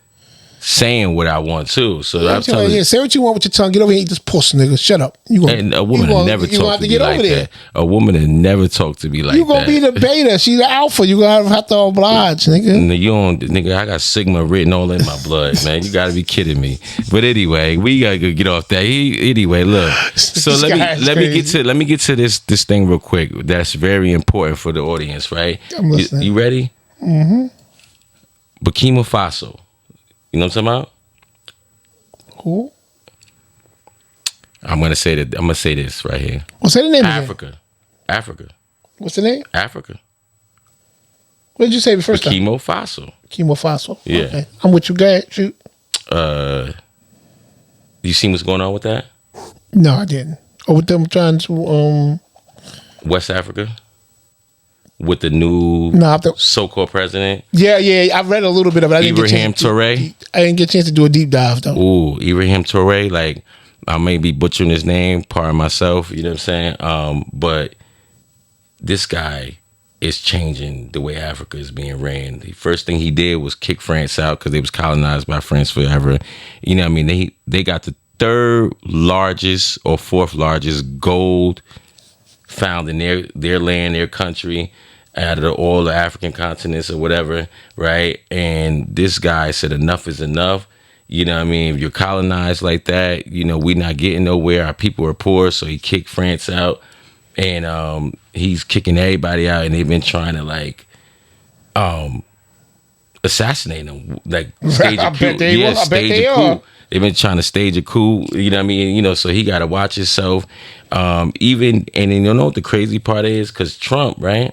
Saying what I want too. So I'm telling you. Say what you want with your tongue. Get over here and eat this puss, nigga. Shut up. You gonna, And a woman that never you gonna talked to me like that. A woman that never talked to me like that. You gonna be the beta. She's the alpha. You gonna have to oblige, nigga. No, you don't, nigga. I got Sigma written all in my blood, man. You gotta be kidding me. But anyway, we gotta go get off that. Anyway, look. So This guy's let crazy. me get to this thing real quick. That's very important for the audience, right? I'm listening. You ready? Mm-hmm. Burkina Faso. You know what I'm talking about? Who? I'm gonna say this right here. What's the name? Africa. What's the name? Africa. What did you say the first time? Burkina Faso. Chemo fossil. Yeah. Okay. I'm with you. Go ahead. Shoot. You seen what's going on with that? No, I didn't. Oh, with them trying to West Africa? With the new so-called president? Yeah. I read a little bit of it. I didn't Ibrahim get a chance Touré? I didn't get a chance to do a deep dive though. Ooh, Ibrahim Touré, like, I may be butchering his name, pardon myself, you know what I'm saying? But this guy is changing the way Africa is being ran. The first thing he did was kick France out because they was colonized by France forever. You know what I mean? They got the third largest or fourth largest gold found in their land, their country, out of all the African continents or whatever, right? And this guy said enough is enough. You know what I mean? If you're colonized like that, we're not getting nowhere. Our people are poor, so he kicked France out. And he's kicking everybody out, and they've been trying to assassinate him, like stage a coup. I bet they are. They've been trying to stage a coup. You know what I mean? So he got to watch himself. And then you know what the crazy part is? Because Trump, right?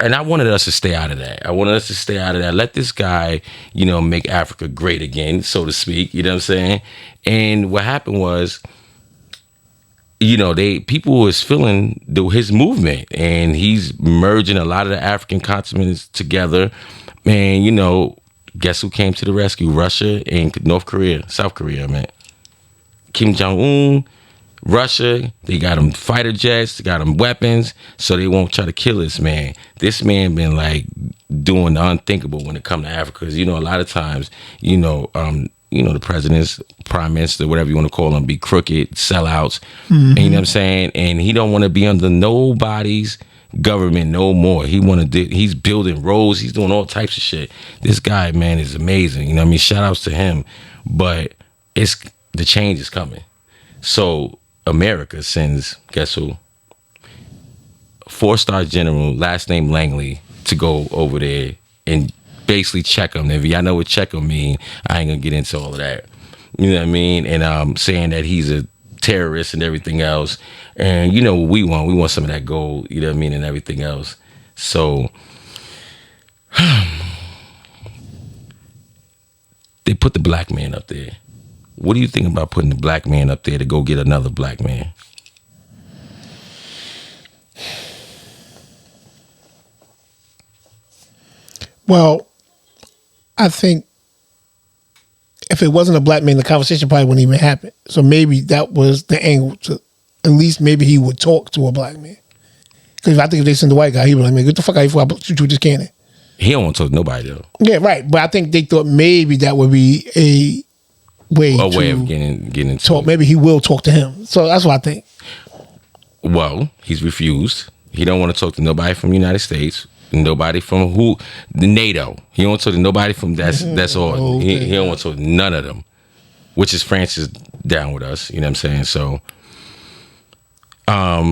and I wanted us to stay out of that. I wanted us to stay out of that. Let this guy, make Africa great again, so to speak. You know what I'm saying? And what happened was, people was feeling his movement, and he's merging a lot of the African continents together. And guess who came to the rescue? Russia and South Korea, man. Kim Jong-un, Russia, they got them fighter jets, they got them weapons, so they won't try to kill this man. This man been like doing the unthinkable when it comes to Africa. Because, a lot of times, the presidents, prime minister, whatever you want to call them, be crooked, sellouts. And you know what I'm saying? And he don't want to be under nobody's government no more. He's building roads, he's doing all types of shit. This guy, man, is amazing. You know what I mean? Shout outs to him. But the change is coming. So America sends, guess who? 4-star general, last name Langley, to go over there and basically check him. If y'all know what check him mean, I ain't gonna get into all of that. You know what I mean? And saying that he's a terrorist and everything else. And you know what we want? We want some of that gold, you know what I mean, and everything else. So they put the black man up there. What do you think about putting the black man up there to go get another black man? Well, I think if it wasn't a black man, the conversation probably wouldn't even happen. So maybe that was the angle. To at least maybe he would talk to a black man. Because I think if they send the white guy, he'd be like, man, get the fuck out of here before I shoot you with this cannon. He don't want to talk to nobody, though. Yeah, right. But I think they thought maybe that would be a way of getting into talk. Maybe he will talk to him. So that's what I think. Well, he's refused. He don't want to talk to nobody from the United States. Nobody from the NATO. He don't want to talk to nobody from that's all. He don't want to talk to none of them. Which is France is down with us. You know what I'm saying? So, how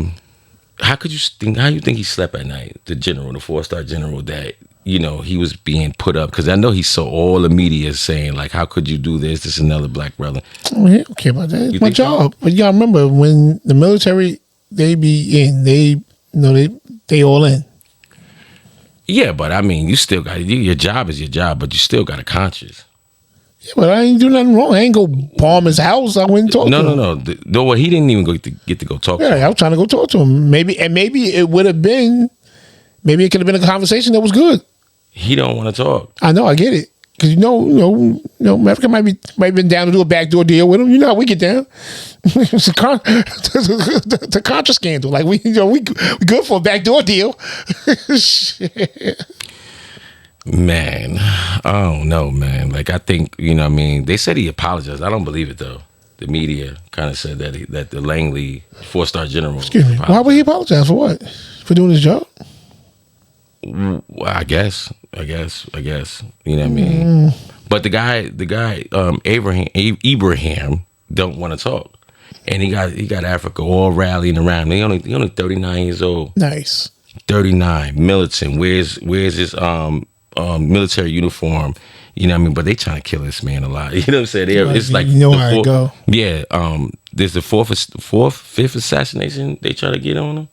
you think he slept at night? The general, the 4-star general that he was being put up, because I know he saw all the media saying like, how could you do this? This is another black brother. Oh, he don't care about that. It's my job. But you gotta remember, when the military, they be in, they all in. Yeah, but I mean, you still got your job is your job, but you still got a conscience. Yeah, but I ain't do nothing wrong. I ain't go bomb his house. I went and talk to him. No. Well, he didn't even get to go talk to him. Yeah, I was trying to go talk to him. Maybe it would have been. Maybe it could have been a conversation that was good. He don't want to talk. I know. I get it. Because America might have been down to do a backdoor deal with him. You know how we get down. It's the Contra scandal. Like we good for a backdoor deal. Shit. Man, I don't know, man. Like I think they said he apologized. I don't believe it though. The media kind of said that the Langley 4-star general. Excuse me. Why would he apologize for what? For doing his job? Well, I guess. You know what I mean? But the guy, Ibrahim don't want to talk, and he got Africa all rallying around. He only 39 years old. Nice. 39, militant. Where's his military uniform? You know what I mean? But they trying to kill this man a lot. You know what I'm saying? It's like how it go. Yeah. There's the fifth assassination they try to get on him.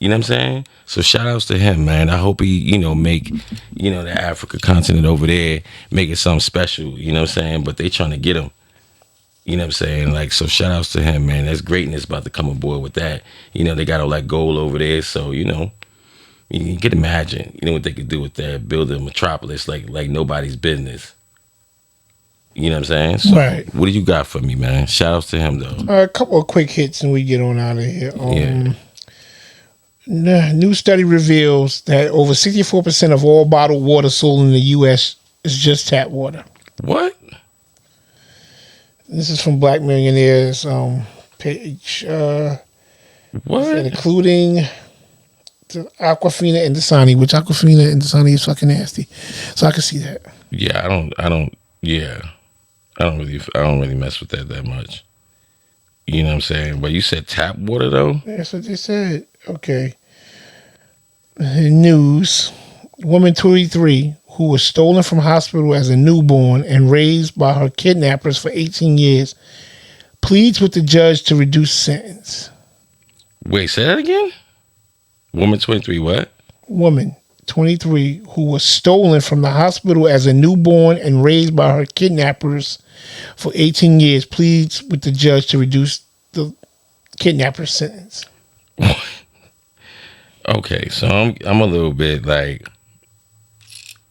You know what I'm saying? So shout outs to him, man. I hope he, make, the Africa continent over there, make it something special. You know what I'm saying? But they trying to get him. You know what I'm saying? Like, so shout outs to him, man. That's greatness about to come aboard with that. They got all that gold over there. So, you can imagine, what they could do with that, build a metropolis like nobody's business. You know what I'm saying? So, right. What do you got for me, man? Shout outs to him, though. A couple of quick hits and we get on out of here. Yeah. New study reveals that over 64% of all bottled water sold in the U.S. is just tap water. What? This is from Black Millionaires page. What? Including Aquafina and Dasani, which Aquafina and Dasani is fucking nasty. So I can see that. Yeah, I don't really mess with that much. You know what I'm saying? But you said tap water though? That's what they said. Okay. News. Woman 23 who was stolen from hospital as a newborn and raised by her kidnappers for 18 years pleads with the judge to reduce sentence. Wait, say that again? Woman 23 what? Woman 23, who was stolen from the hospital as a newborn and raised by her kidnappers for 18 years, pleads with the judge to reduce the kidnapper's sentence. Okay, so I'm a little bit like,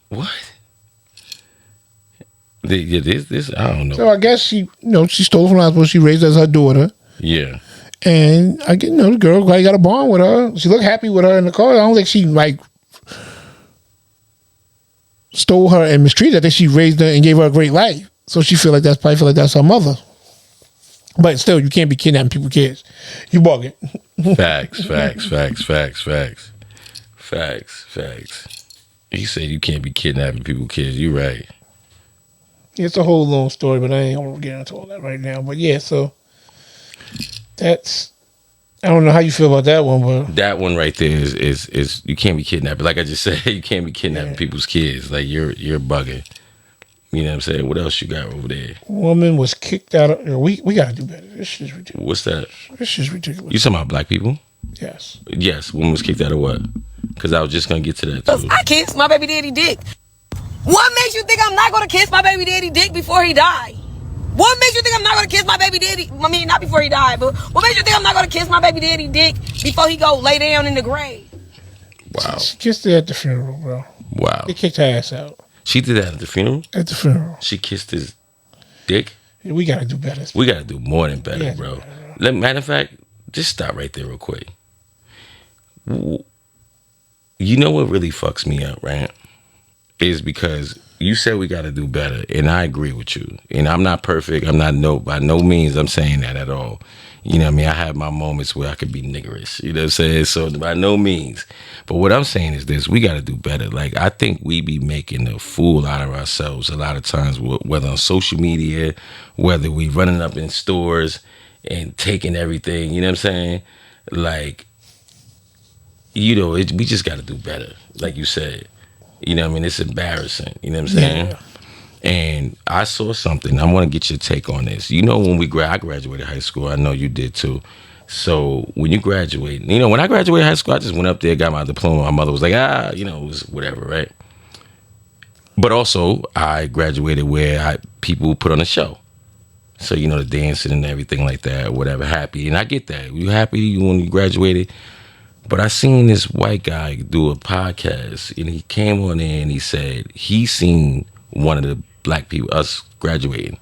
what? This I don't know. So I guess she stole from the hospital. She raised as her daughter. Yeah. And I get, the girl got a bond with her. She looked happy with her in the car. I don't think she stole her and mistreated her. I think she raised her and gave her a great life. So she feel like that's her mother. But still, you can't be kidnapping people's kids. You bugging. Facts. He said you can't be kidnapping people's kids. You right. It's a whole long story, but I ain't gonna get into all that right now. But yeah, so that's, I don't know how you feel about that one, but that one right there is you can't be kidnapping. Like I just said, you can't be kidnapping people's kids. Like you're bugging. You know what I'm saying? What else you got over there? Woman was kicked out of. We gotta do better. This shit's ridiculous. What's that? This shit's ridiculous. You talking about black people? Yes. Yes. Woman was kicked out of what? Because I was just gonna get to that too. I kissed my baby daddy dick. What makes you think I'm not gonna kiss my baby daddy dick before he died? What makes you think I'm not gonna kiss my baby daddy? I mean, not before he died, but what makes you think I'm not gonna kiss my baby daddy dick before he go lay down in the grave? Wow. She kissed her at the funeral, bro. Wow. They kicked her ass out. She did that at the funeral? At the funeral. She kissed his dick? Yeah, we gotta do better. We gotta do more than better, Yeah, bro. Matter of fact, just stop right there real quick. You know what really fucks me up, right? Is because you said we gotta do better, and I agree with you. And I'm not perfect. I'm not by no means I'm saying that at all. You know what I mean? I have my moments where I could be niggerish. You know what I'm saying? So by no means. But what I'm saying is this: we got to do better. Like I think we be making a fool out of ourselves a lot of times, whether on social media, whether we running up in stores and taking everything. You know what I'm saying? Like, we just got to do better. Like you said. You know what I mean? It's embarrassing. You know what I'm saying? Yeah. And I saw something. I want to get your take on this. You know, when I graduated high school, I know you did too. So when you graduate, when I graduated high school, I just went up there, got my diploma. My mother was like, it was whatever, right? But also, I graduated where people put on a show. So, the dancing and everything like that, whatever, happy. And I get that. You happy when you graduated? But I seen this white guy do a podcast, and he came on there and he said he seen one of the black people, us graduating.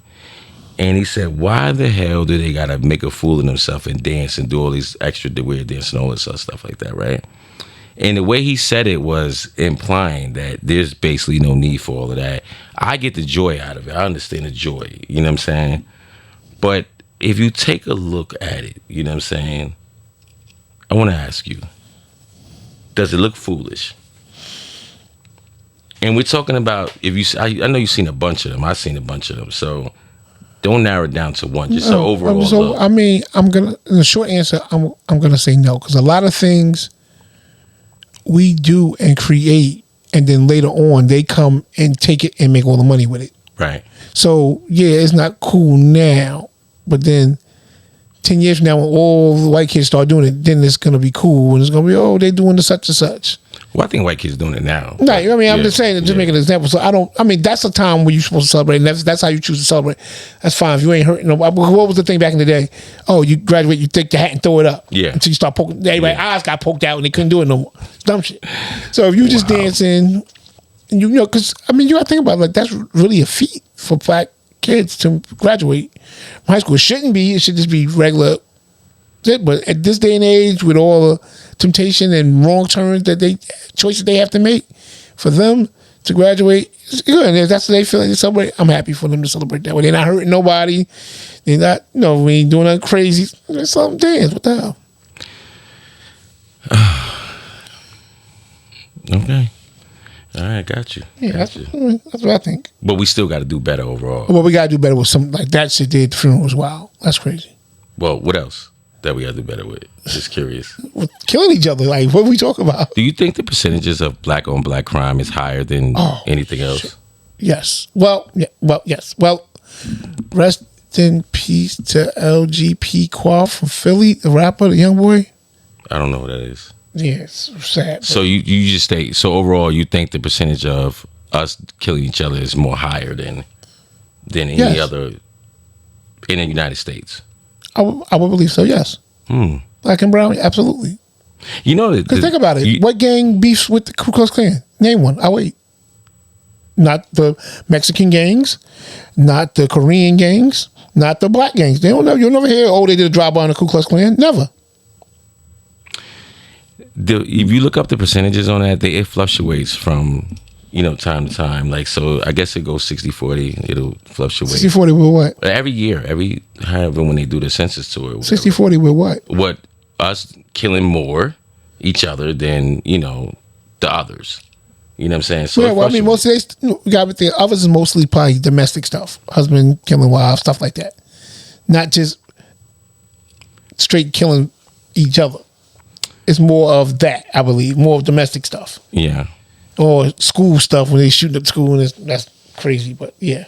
And he said, why the hell do they got to make a fool of themselves and dance and do all these extra weird dance and all this other stuff like that, right? And the way he said it was implying that there's basically no need for all of that. I get the joy out of it. I understand the joy, you know what I'm saying? But if you take a look at it, you know what I'm saying? I want to ask you, does it look foolish? And we're talking about, I know you've seen a bunch of them. I've seen a bunch of them. So don't narrow it down to one. Just so overall. So, I mean, in the short answer, I'm going to say no. Because a lot of things we do and create, and then later on, they come and take it and make all the money with it. Right. So, yeah, it's not cool now. But then 10 years from now, when all the white kids start doing it, then it's going to be cool. And it's going to be, they're doing the such and such. Well, I think white kids doing it now. Right. I mean, I'm just saying, just making an example. So that's a time when you're supposed to celebrate. And that's how you choose to celebrate. That's fine. If you ain't hurting nobody. What was the thing back in the day? Oh, you graduate, you take your hat and throw it up. Yeah. Until you start poking. Everybody's eyes got poked out and they couldn't do it no more. It's dumb shit. So if you just dancing, and because, you got to think about it, like, that's really a feat for black kids to graduate from high school. It shouldn't be. It should just be regular. But at this day and age, with all the temptation and wrong turns choices they have to make, for them to graduate, it's good. And if that's what they feel like to celebrate, I'm happy for them to celebrate that way. They're not hurting nobody. They're not, we ain't doing nothing crazy. Let's let them dance. What the hell? Okay. All right, got you. Yeah, that's what I think. But we still got to do better overall. Well, we got to do better with something like that shit did at the funeral was wild. That's crazy. Well, what else that we got to do better with? Just curious. We're killing each other. Like, what are we talking about? Do you think the percentages of black on black crime is higher than anything else? Shit. Yes. Yes. Well, rest in peace to LGP Qual from Philly, the rapper, the young boy. I don't know what that is. Yeah, it's sad. So you just think, so overall you think the percentage of us killing each other is more higher than any Yes. other in the United States? I would believe so. Yes. Black and brown, absolutely. You know that. Because think about it. you- What gang beefs with the Ku Klux Klan? Name one. I'll wait. Not the Mexican gangs, not the Korean gangs, not the black gangs. They don't know. You'll never hear, oh, they did a drive-by on the Ku Klux Klan. Never. if you look up the percentages on that, it fluctuates from time to time. Like, so I guess it goes 60-40. It'll fluctuate 60-40 with what? every year, however when they do the census to it. 60-40 with what? What us killing more each other than the others. You know what I'm saying? So Yeah, it well, I mean, most fluctuates. of these, we got the others is mostly probably domestic stuff. Husband killing wives, stuff like that. Not just straight killing each other. It's more of that, I believe. More of domestic stuff. Yeah. Or school stuff when they shooting up school, and that's crazy. But yeah,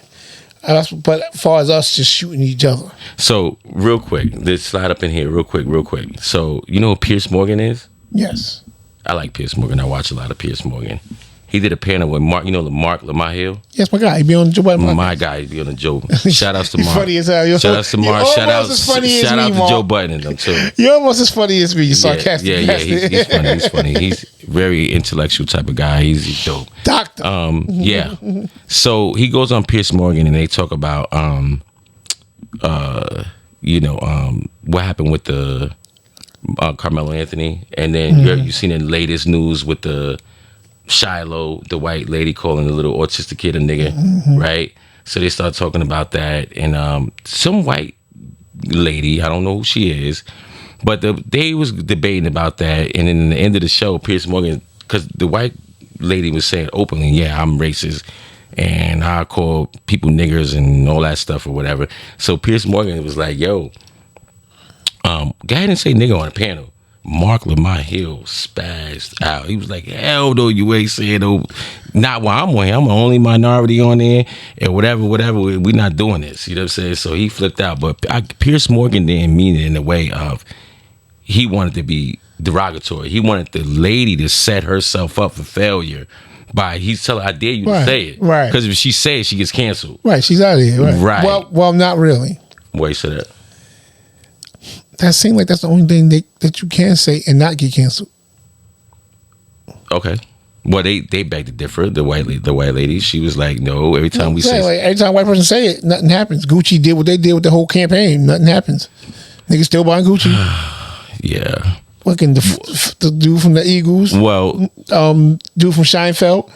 but as far as us just shooting each other, So real quick, let's slide up in here real quick. So you know who Pierce Morgan is? yes, I like Pierce Morgan. I watch a lot of Pierce Morgan. He did a panel with Mark. You know Mark LaMahill? yes, my guy, he be on Joe Budden. My guy, he be on the Joe. Shout outs to He's Mark. funny as hell. Shout outs to You're Mark. Shout almost out, as funny as shout me, out to Mark. Joe Budden and them too. You're almost as funny as me. You're sarcastic. Yeah. He's funny. He's funny. He's very intellectual type of guy. He's dope. Doctor. Yeah. So he goes on Pierce Morgan and they talk about what happened with the Carmelo Anthony, and then you've seen the latest news with the Shiloh, the white lady calling the little autistic kid a nigga, right? So they start talking about that, and some white lady, I don't know who she is, but they was debating about that, and then in the end of the show, Pierce Morgan, because the white lady was saying openly, yeah, I'm racist, and I call people niggers and all that stuff or whatever. So Pierce Morgan was like, yo, go ahead and say nigga on the panel. Mark LaMahill spazzed out. He was like, hell no, you ain't saying no. Not while I'm on here. I'm the only minority on there. And whatever. We're not doing this. You know what I'm saying? So he flipped out. But Pierce Morgan didn't mean it in the way of he wanted to be derogatory. He wanted the lady to set herself up for failure by he's telling I dare you to say it. Right. Because if she says it, she gets canceled. right, she's out of here. Right. Right. Well, not really. Why you say that? That seems like that's the only thing that you can say and not get canceled. Okay. Well, they beg to differ. The white lady, she was like, no. Every time we say, Like, every time a white person say it, nothing happens. Gucci did what they did with the whole campaign. Nothing happens. Niggas still buying Gucci. yeah. Fucking the dude from the Eagles, Well, dude from Scheinfeld,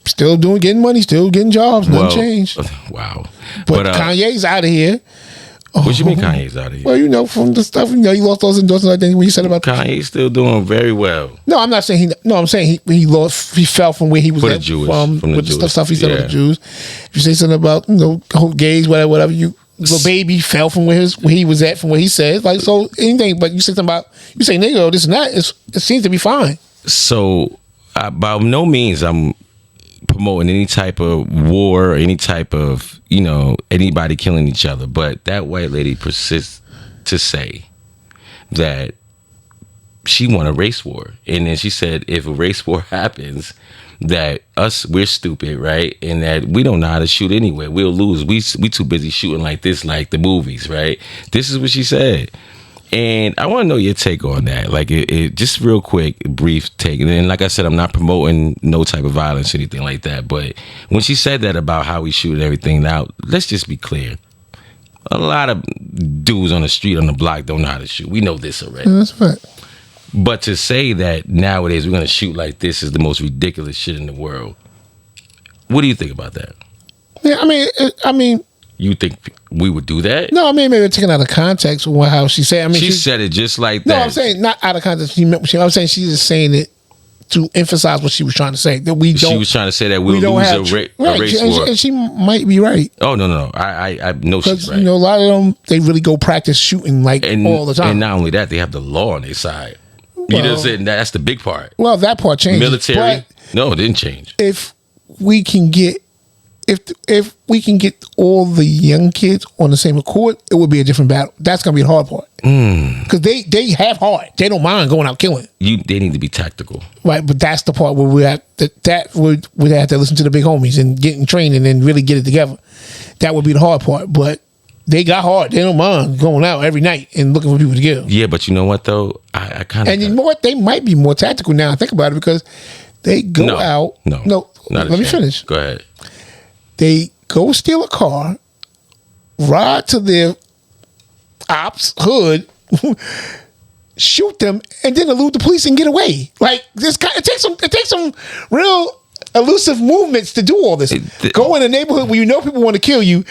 still getting money, still getting jobs. Nothing changed. Wow. But Kanye's out of here. What you mean Kanye's out of here? Well, from the stuff, he lost those endorsements. Like that when you said about Kanye's still doing very well. No, I'm not saying I'm saying he fell from where he was For the at Jewish, from from the with the Jewish, stuff he said yeah. about the Jews. If you say something about whole gays, whatever, the baby fell from where he was at from what he said. Like, so anything, but you say something about you say nigga, this and that, it seems to be fine. So, by no means I'm promoting any type of war or any type of anybody killing each other, but that white lady persists to say that she won a race war, and then she said if a race war happens, that we're stupid, right, and that we don't know how to shoot anyway, we'll lose, we too busy shooting like this, like the movies, right? This is what she said. And I want to know your take on that. Like, it just real quick, brief take. And then, like I said, I'm not promoting no type of violence or anything like that. But when she said that about how we shoot everything out, let's just be clear. A lot of dudes on the street, on the block, don't know how to shoot. We know this already. That's a fact. But to say that nowadays we're going to shoot like this is the most ridiculous shit in the world. What do you think about that? Yeah, I mean. You think we would do that? No, I mean maybe taken out of context with how she said. I mean, she said it just like that. No, I'm saying not out of context. I'm saying she's just saying it to emphasize what she was trying to say. That we don't. She was trying to say that we'll lose a race war. And she might be right. Oh no! I know she's right. A lot of them they really go practice shooting all the time. And not only that, they have the law on their side. You know what I'm saying? That's the big part. Well, that part changed. Military? No, it didn't change. If we can get if we can get all the young kids on the same accord, it would be a different battle. That's gonna be the hard part because they have heart. They don't mind going out killing. They need to be tactical. Right, but that's the part where we have we'd have to listen to the big homies and get in training and really get it together. That would be the hard part, but they got heart. They don't mind going out every night and looking for people to kill. Yeah, but you know what though? I kind of and you know what? They might be more tactical now. I think about it because they go out. No. Let me finish. Go ahead. They go steal a car, ride to their ops hood, shoot them, and then elude the police and get away. Like this guy, it takes some real elusive movements to do all this. Go in a neighborhood where you know people want to kill you,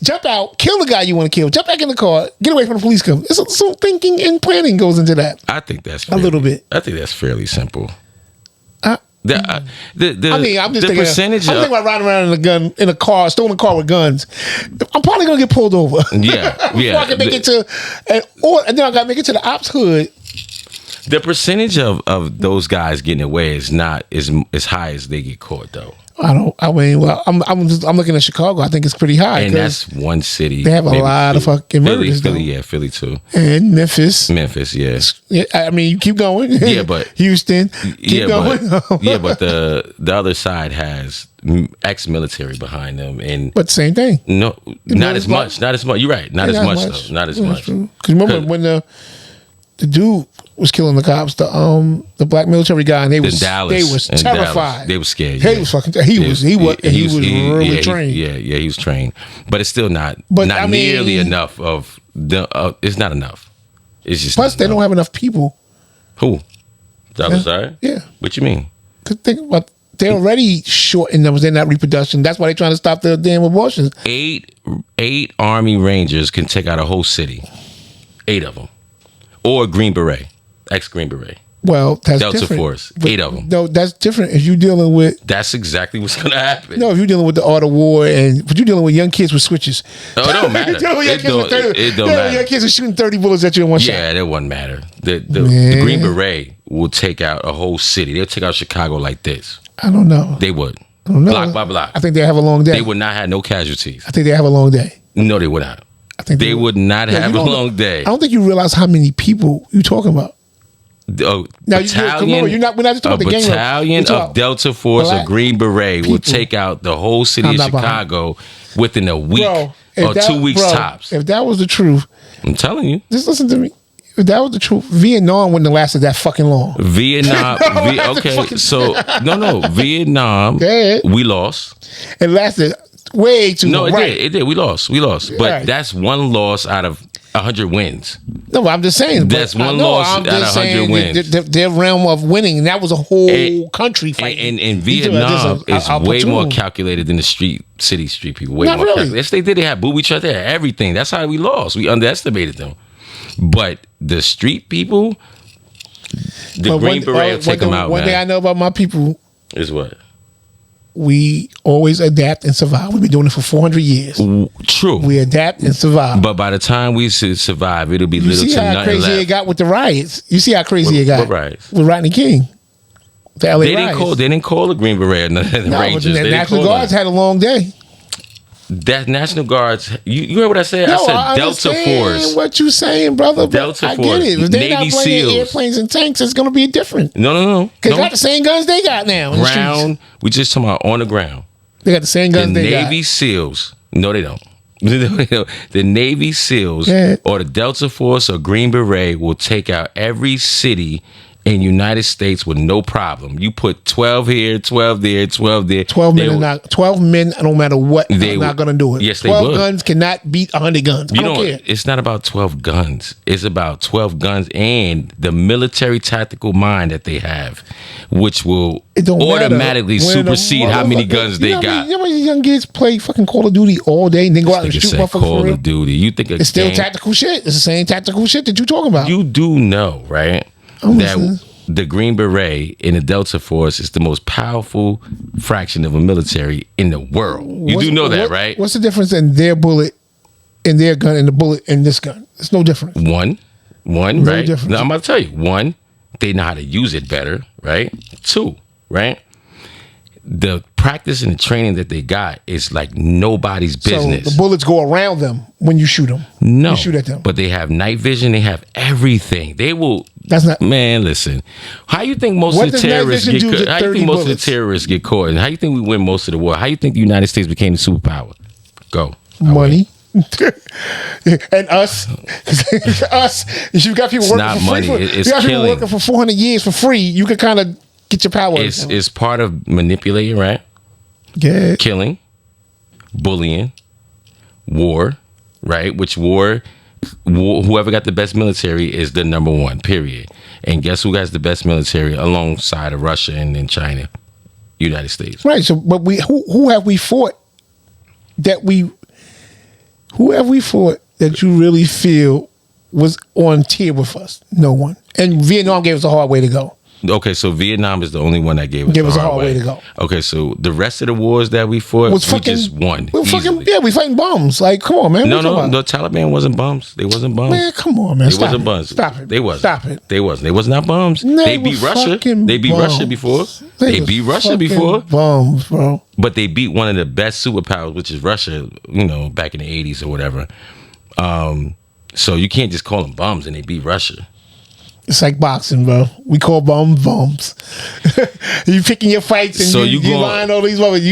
jump out, kill the guy you want to kill, jump back in the car, get away from the police come. Some thinking and planning goes into that. I think that's little bit. I think that's fairly simple. I'm just thinking. Percentage I'm thinking about riding around in a stolen car with guns. I'm probably gonna get pulled over. Yeah. Before I can make it to, and then I gotta make it to the ops hood. The percentage of those guys getting away is not as high as they get caught though. I'm looking at Chicago. I think it's pretty high. And that's one city. They have a lot of fucking murders. Philly too. And Memphis. Yes. Yeah, I mean, you keep going. Yeah, but Houston. Keep going. But the other side has ex-military behind them, and but same thing. No, not as much. Not as much. You're right. Not as much though. Not as much. Because remember when the dude was killing the cops, the black military guy, and they was terrified. Dallas. They were scared. He was fucking. He was really trained. He was trained, but it's still not nearly enough of the. It's not enough. It's just plus they don't have enough people. Who? The other side? Yeah. What you mean? Cause think about they're already short in numbers. They're not reproduction. That's why they're trying to stop the damn abortions. Eight Army Rangers can take out a whole city. 8 of them. Or Green Beret, ex-Green Beret. Well, that's Delta different. Force, But 8 of them. No, that's different. If you're dealing with... That's exactly what's going to happen. No, if you're dealing with the art of war but you're dealing with young kids with switches. Oh, it don't matter. It don't matter. Young kids are shooting 30 bullets at you in one shot. Yeah, that wouldn't matter. The Green Beret will take out a whole city. They'll take out Chicago like this. I don't know. They would. I don't know. Block by block. I think they have a long day. They would not have no casualties. I think they have a long day. No, they would not. I think they would not have a long day. I don't think you realize how many people you're talking about. Now, we're not just talking about the gang. A battalion of Delta Force or Green Beret will take out the whole city of Chicago within a week or 2 weeks tops. If that was the truth, I'm telling you. Just listen to me. If that was the truth, Vietnam wouldn't have lasted that fucking long. Vietnam. Vietnam. We lost. It lasted way too long. No, it did. We lost. But that's one loss out of 100 wins. No, I'm just saying. That's one loss out of 100 wins. Their realm of winning, and that was a whole country fight. And Vietnam is way more calculated than the city street people. Way Not more really. calculated. Yes, they did. They had booby traps. They had everything. That's how we lost. We underestimated them. But the street people, Green Beret will take them out, One man. thing I know about my people is what? We always adapt and survive. We've been doing it for 400 years. True. We adapt and survive. But by the time we survive, it'll be you little see to how nothing crazy left. it got with the riots. You see how crazy it got what riots? with Rodney King. The LA riots. They didn't call the Green Beret the Rangers. The National Guards had a long day. That National Guards, you heard what I said? No, I said Delta Force. What you saying, brother? Delta I Force. get it. If they're Navy not playing SEALs. airplanes and tanks, it's going to be different. No. Because they got the same guns they got now. In the Ground. We just talking about on the ground. They got the same guns The they got. Navy SEALs. No, they don't. The Navy SEALs or the Delta Force or Green Beret will take out every city in United States with no problem. You put 12 here, 12 there, 12 there. 12 men, no matter what, they're not going to do it. Yes, they 12 would. guns cannot beat 100 guns. I don't care. It's not about 12 guns. It's about 12 guns and the military tactical mind that they have, which will automatically supersede how many guns they got. You know how many young kids play fucking Call of Duty all day and then go out and shoot motherfuckers for Call real? of Duty. You think it's still tactical shit. It's the same tactical shit that you're talking about. You do know, right? That the Green Beret in the Delta Force is the most powerful fraction of a military in the world. You do know that, right? What's the difference in their bullet, in their gun, and the bullet in this gun? It's no difference. One, no right? Difference. Now I'm about to tell you. One, they know how to use it better, right? Two, right? The practice and the training that they got is like nobody's business. So the bullets go around them when you shoot them. No, you shoot at them. But they have night vision. They have everything. They will. That's not. Man, listen. How you think most of the terrorists get? How you think most of the terrorists get caught? And how you think we win most of the war? How you think the United States became the superpower? Go. Money. And us. You got people It's working not for money. free. It's you got people killing. working for 400 years for free. You can kind of get your power. It's part of manipulating, right? Yeah. Killing, bullying, war, right? Which war, whoever got the best military is the number one, period. And guess who has the best military alongside of Russia and then China? United States. Right. So, but who have we fought who have we fought that you really feel was on tier with us? No one. And Vietnam gave us a hard way to go. Okay, so Vietnam is the only one that gave us a hard way to go. Okay, so the rest of the wars that we fought, we just won. We fighting bums. Like, come on, man. No, the Taliban wasn't bums. They wasn't bums. Man, come on, man. They wasn't bums. Stop it. They wasn't. Stop it. They wasn't. They was not bums. They beat Russia. They beat Russia before. They beat Russia before. Bums, bro. But they beat one of the best superpowers, which is Russia, back in the 80s or whatever. So you can't just call them bums and they beat Russia. It's like boxing, bro. We call bums. You picking your fights and so you lying all these moments.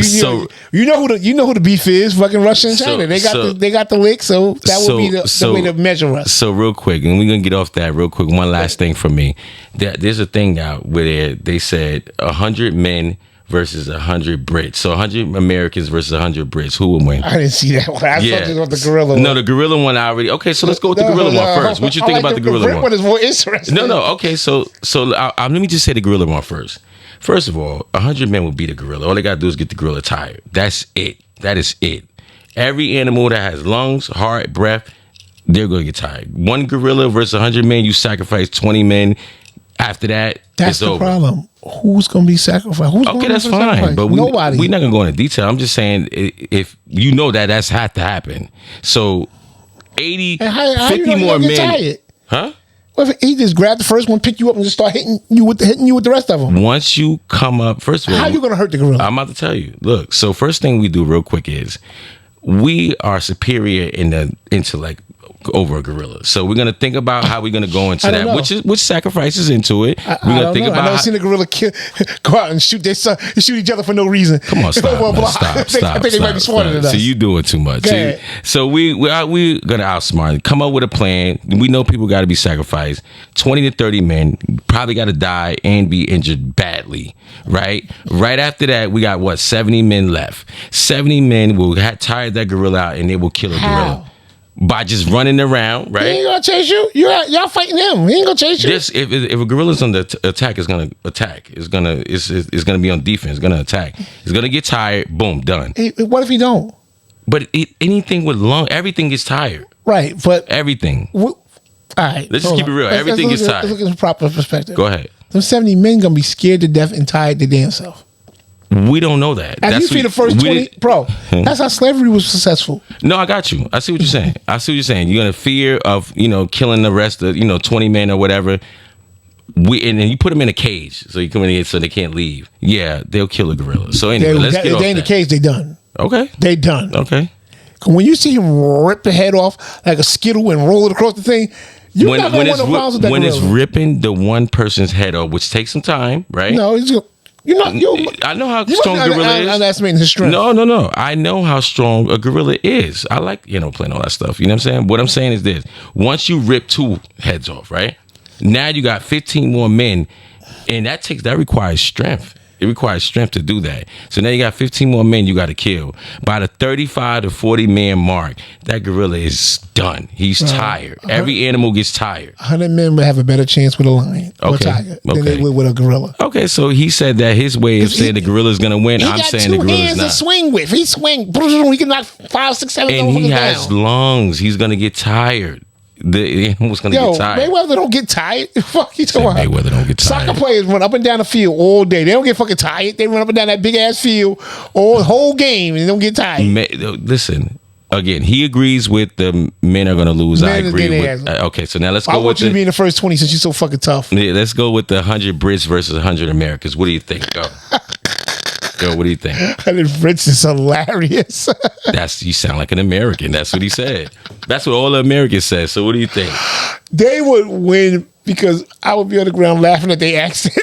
You know who the beef is. Fucking Russia and China. They got the lick. So that would be the way to measure us. So real quick, and we're gonna get off that real quick. One last thing from me. There's a thing now where they said 100 men versus 100 Brits. So 100 Americans versus 100 Brits. Who would win? I didn't see that one. I thought it was the gorilla one. No, the gorilla one I already. Okay, so let's go with the gorilla one first. What you think about the gorilla one? The one is more interesting. No. Okay, so let me just say the gorilla one first. First of all, 100 men will beat a gorilla. All they gotta do is get the gorilla tired. That's it. That is it. Every animal that has lungs, heart, breath, they're gonna get tired. One gorilla versus 100 men, you sacrifice 20 men. After that, that's it's the over. problem. Who's gonna be sacrificed? Okay, that's fine. But nobody. We're not gonna go into detail. I'm just saying if you know that's had to happen. So 80, how 50 you more men. Tired? Huh? Well, if he just grabbed the first one, pick you up, and just start hitting you with the rest of them. Once you come up, first of all, how you gonna hurt the gorilla? I'm about to tell you. Look, so first thing we do real quick is we are superior in the intellect over a gorilla. So we're gonna think about how we're gonna go into that, which sacrifices into it. We're gonna think about. I've never seen a gorilla go out and shoot each other for no reason. Come on, stop. I think they might be smarter than us. So you doing too much. So we're gonna outsmart. Come up with a plan. We know people got to be sacrificed. 20 to 30 men probably got to die and be injured badly. Right. Right after that, we got 70 men left. 70 men will tire that gorilla out and they will kill a gorilla. By just running around, right? He ain't gonna chase you. Y'all fighting him. He ain't gonna chase you. Just if a gorilla's on the attack, it's gonna attack. It's gonna be on defense. It's gonna attack. It's gonna get tired. Boom, done. What if he don't? But anything with everything gets tired. Right, but everything. All right, let's just keep it real. Everything gets tired. Let's look at the proper perspective. Go ahead. Them 70 men gonna be scared to death and tired to damn self. We don't know that. As you see the first 20, bro. That's how slavery was successful. No, I got you. I see what you're saying. You're gonna fear of killing the rest of 20 men or whatever. And then you put them in a cage so you come in here so they can't leave. Yeah, they'll kill a gorilla. So anyway, let's get off they in the cage. They done. Okay. They done. Okay. When you see him rip the head off like a skittle and roll it across the thing. You're not gonna want no problems with that gorilla. When it's ripping the one person's head off, which takes some time, right? No, I know how strong a gorilla is. Underestimating his strength. No. I know how strong a gorilla is. I like, playing all that stuff. You know what I'm saying? What I'm saying is this. Once you rip 2 heads off, right? Now you got 15 more men. And that requires strength. It requires strength to do that. So now you got 15 more men you got to kill. By the 35 to 40 man mark, that gorilla is done. He's tired. Every animal gets tired. 100 men would have a better chance with a lion or a tiger than they would with a gorilla. Okay, so he said that his way of saying the gorilla's going to win. I'm saying the gorilla's not. He got 2 hands to swing with. He swing. He can knock 5, 6, 7 and he has lungs. He's going to get tired. The animal's gonna get tired. Mayweather don't get tired. Fuck you talking about? Mayweather don't get tired. Soccer players run up and down the field all day. They don't get fucking tired. They run up and down that big ass field all whole game and they don't get tired. Listen, again, he agrees with the men are gonna lose. I agree with. Okay, so now let's go with. I want you to be in the first 20 since you're so fucking tough. Yeah, let's go with the 100 Brits versus 100 Americans. What do you think? Go. Yo, what do you think? The Brits is hilarious. You sound like an American. That's what he said. That's what all the Americans said. So what do you think? They would win because I would be on the ground laughing at their accent.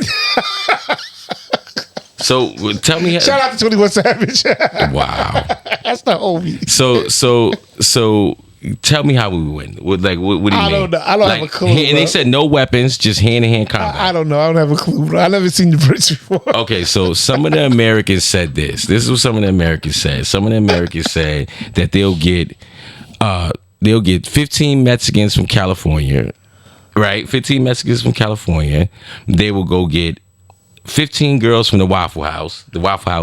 So tell me. Shout out to 21 Savage. Wow. That's the homie. So tell me how we win. What do you mean? I don't know. I don't have a clue, And they bro. said no weapons, just hand-to-hand combat. I don't know. I don't have a clue, bro. I never seen the Brits before. Okay, so some of the Americans said this. This is what some of the Americans said. Some of the Americans said that they'll get 15 Mexicans from California, right? 15 Mexicans from California. They will go get 15 girls from the Waffle House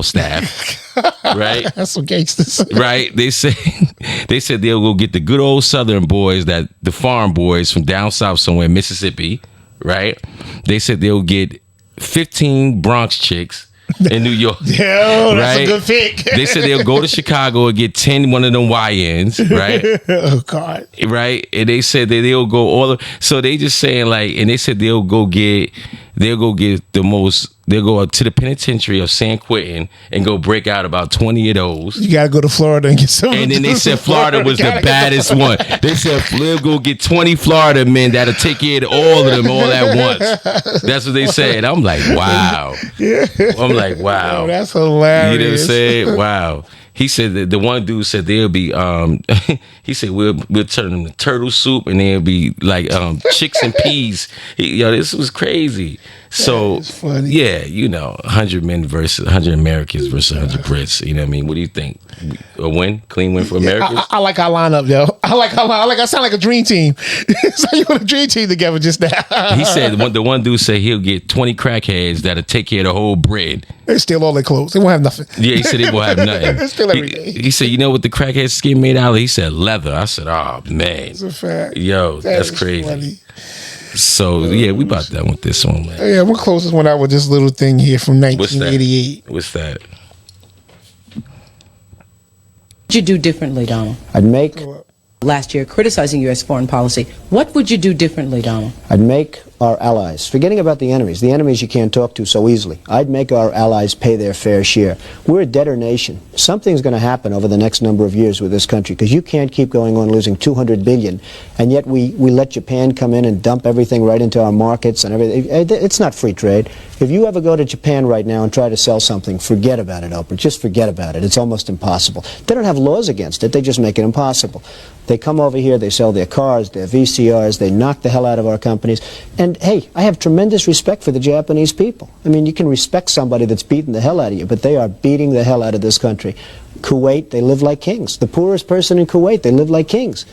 staff, right? That's some gangsters. Right? They said they'll go get the good old Southern boys, the farm boys from down south somewhere, Mississippi, right? They said they'll get 15 Bronx chicks in New York. Yo, that's right? a good pick. They said they'll go to Chicago and get 10 one of them YNs, right? Oh God. Right? And they said that they'll go so they just saying and they said they'll go get they'll go up to the penitentiary of San Quentin and go break out about 20 of those. You gotta go to Florida and get some. And then they said Florida was the baddest one. They said they'll go get 20 Florida men that'll take care of all of them all at once. That's what they said. I'm like, wow. I'm like, wow. Oh, that's hilarious. You know what I'm saying? Wow. He said that the one dude said they'll be he said we'll turn them to turtle soup and they'll be like chicks and peas. This was crazy. So funny. yeah, 100 men versus 100 Americans versus 100 Brits. You know what I mean? What do you think? A win? Clean win for Americans? I like our lineup, yo. I sound like a dream team. So you put a dream team together just now. He said the one dude said he'll get 20 crackheads that'll take care of the whole bread. They steal all their clothes. They won't have nothing. Yeah, he said they won't have nothing. They steal everything. He said, you know what the crackhead skin made out of? He said leather. I said, oh man. It's a fact. Yo, that's is crazy. funny. So yeah, we about done with this one, man. Yeah, we're closest one out with this little thing here from What's that? 1988. What's that? What would you do differently, Donald? I'd make Last year, criticizing U.S. foreign policy. What would you do differently, Donald? I'd make our allies, forgetting about the enemies you can't talk to so easily, I'd make our allies pay their fair share. We're a debtor nation. Something's going to happen over the next number of years with this country, because you can't keep going on losing $200 billion, and yet we let Japan come in and dump everything right into our markets and everything. It's not free trade. If you ever go to Japan right now and try to sell something, forget about it, Oprah. Just forget about it. It's almost impossible. They don't have laws against it. They just make it impossible. They come over here, they sell their cars, their VCRs, they knock the hell out of our companies. And hey, I have tremendous respect for the Japanese people. I mean, you can respect somebody that's beating the hell out of you, but they are beating the hell out of this country. Kuwait, they live like kings. The poorest person in Kuwait, they live like kings.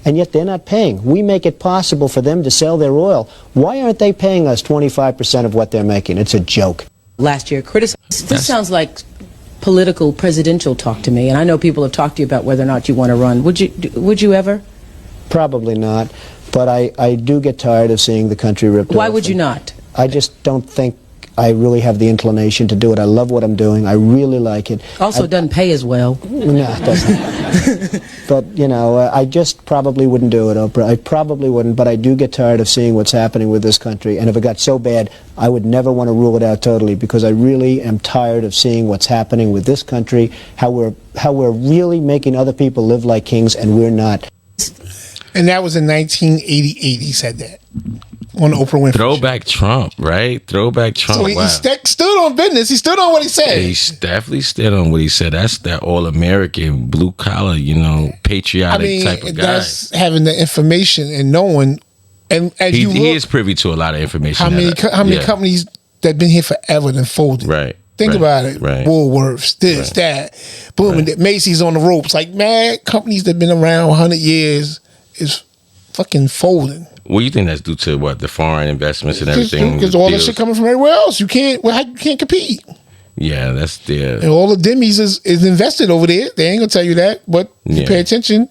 And yet they're not paying. We make it possible for them to sell their oil. Why aren't they paying us 25% of what they're making? It's a joke. Last year, this sounds like political presidential talk to me, and I know people have talked to you about whether or not you want to run. Would you ever? Probably not, but I do get tired of seeing the country ripped off. Why would you not? I just don't think I really have the inclination to do it. I love what I'm doing. I really like it. Also, it doesn't pay as well. No, it doesn't. But, I just probably wouldn't do it, Oprah. I probably wouldn't, but I do get tired of seeing what's happening with this country. And if it got so bad, I would never want to rule it out totally, because I really am tired of seeing what's happening with this country, how we're really making other people live like kings, and we're not. And that was in 1988. He said that on Oprah Winfrey. Throwback Trump, right? Throwback Trump. So he wow. stood on business. He stood on what he said. He definitely stood on what he said. That's that all-American, blue-collar, patriotic type of guy. That's having the information and knowing. And as He is privy to a lot of information. how many companies that been here forever and folded. Right. Think right, about it. Right. Woolworths, this, Right. that. Boom, and Macy's on the ropes. Like, man, companies that been around 100 years is fucking folding. Well, you think that's due to what? The foreign investments and everything? Because all the shit coming from everywhere else. You can't compete. Yeah, that's there. And all the Demis is invested over there. They ain't gonna tell you that, but you pay attention.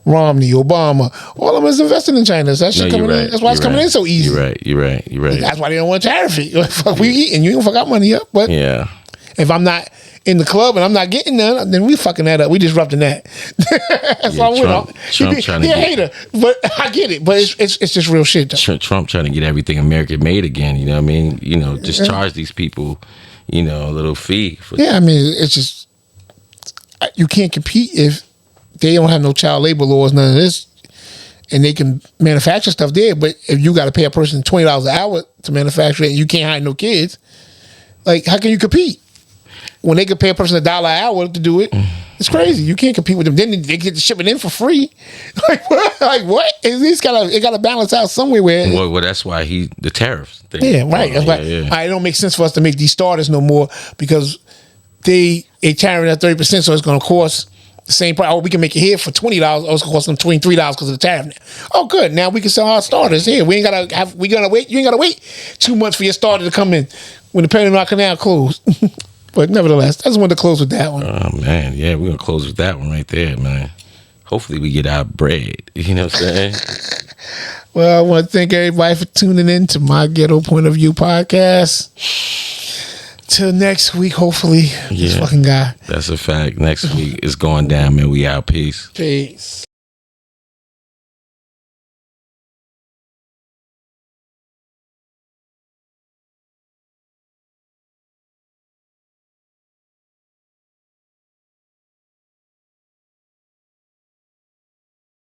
Romney, Obama, all of them is invested in China. So that shit coming in. That's why it's coming in so easy. You're right. That's why they don't want to tariff it. Fuck, we eating. You ain't gonna fuck our money up. But Yeah. if I'm not in the club and I'm not getting none, then we fucking that up. We disrupting that. That's why I'm Trump trying to a hater, but I get it. But it's just real shit. Though. Trump trying to get everything American made again. You know what I mean? Just charge these people. a little fee. Yeah, I mean, it's just you can't compete if they don't have no child labor laws, none of this, and they can manufacture stuff there. But if you got to pay a person $20 an hour to manufacture it, and you can't hire no kids, like how can you compete when they can pay a person $1 an hour to do it? It's crazy. You can't compete with them. Then they get the shipment in for free. Like what? Like what? It got to balance out somewhere. Where well, that's why the tariffs thing. Yeah, right. That's why it don't make sense for us to make these starters no more because they tariff at 30%, so it's going to cost the same price. Oh, we can make it here for $20. Oh, it's going to cost them $23 because of the tariff now. Oh, good. Now we can sell our starters here. We ain't gotta have. We gonna wait. You ain't gotta wait 2 months for your starter to come in when the Panama Canal closed. But nevertheless, I just wanted to close with that one. Oh, man. Yeah, we're going to close with that one right there, man. Hopefully we get our bread. You know what I'm saying? Well, I want to thank everybody for tuning in to My Ghetto Point of View podcast. Till next week, hopefully. This fucking guy. That's a fact. Next week is going down, man. We out. Peace. Peace.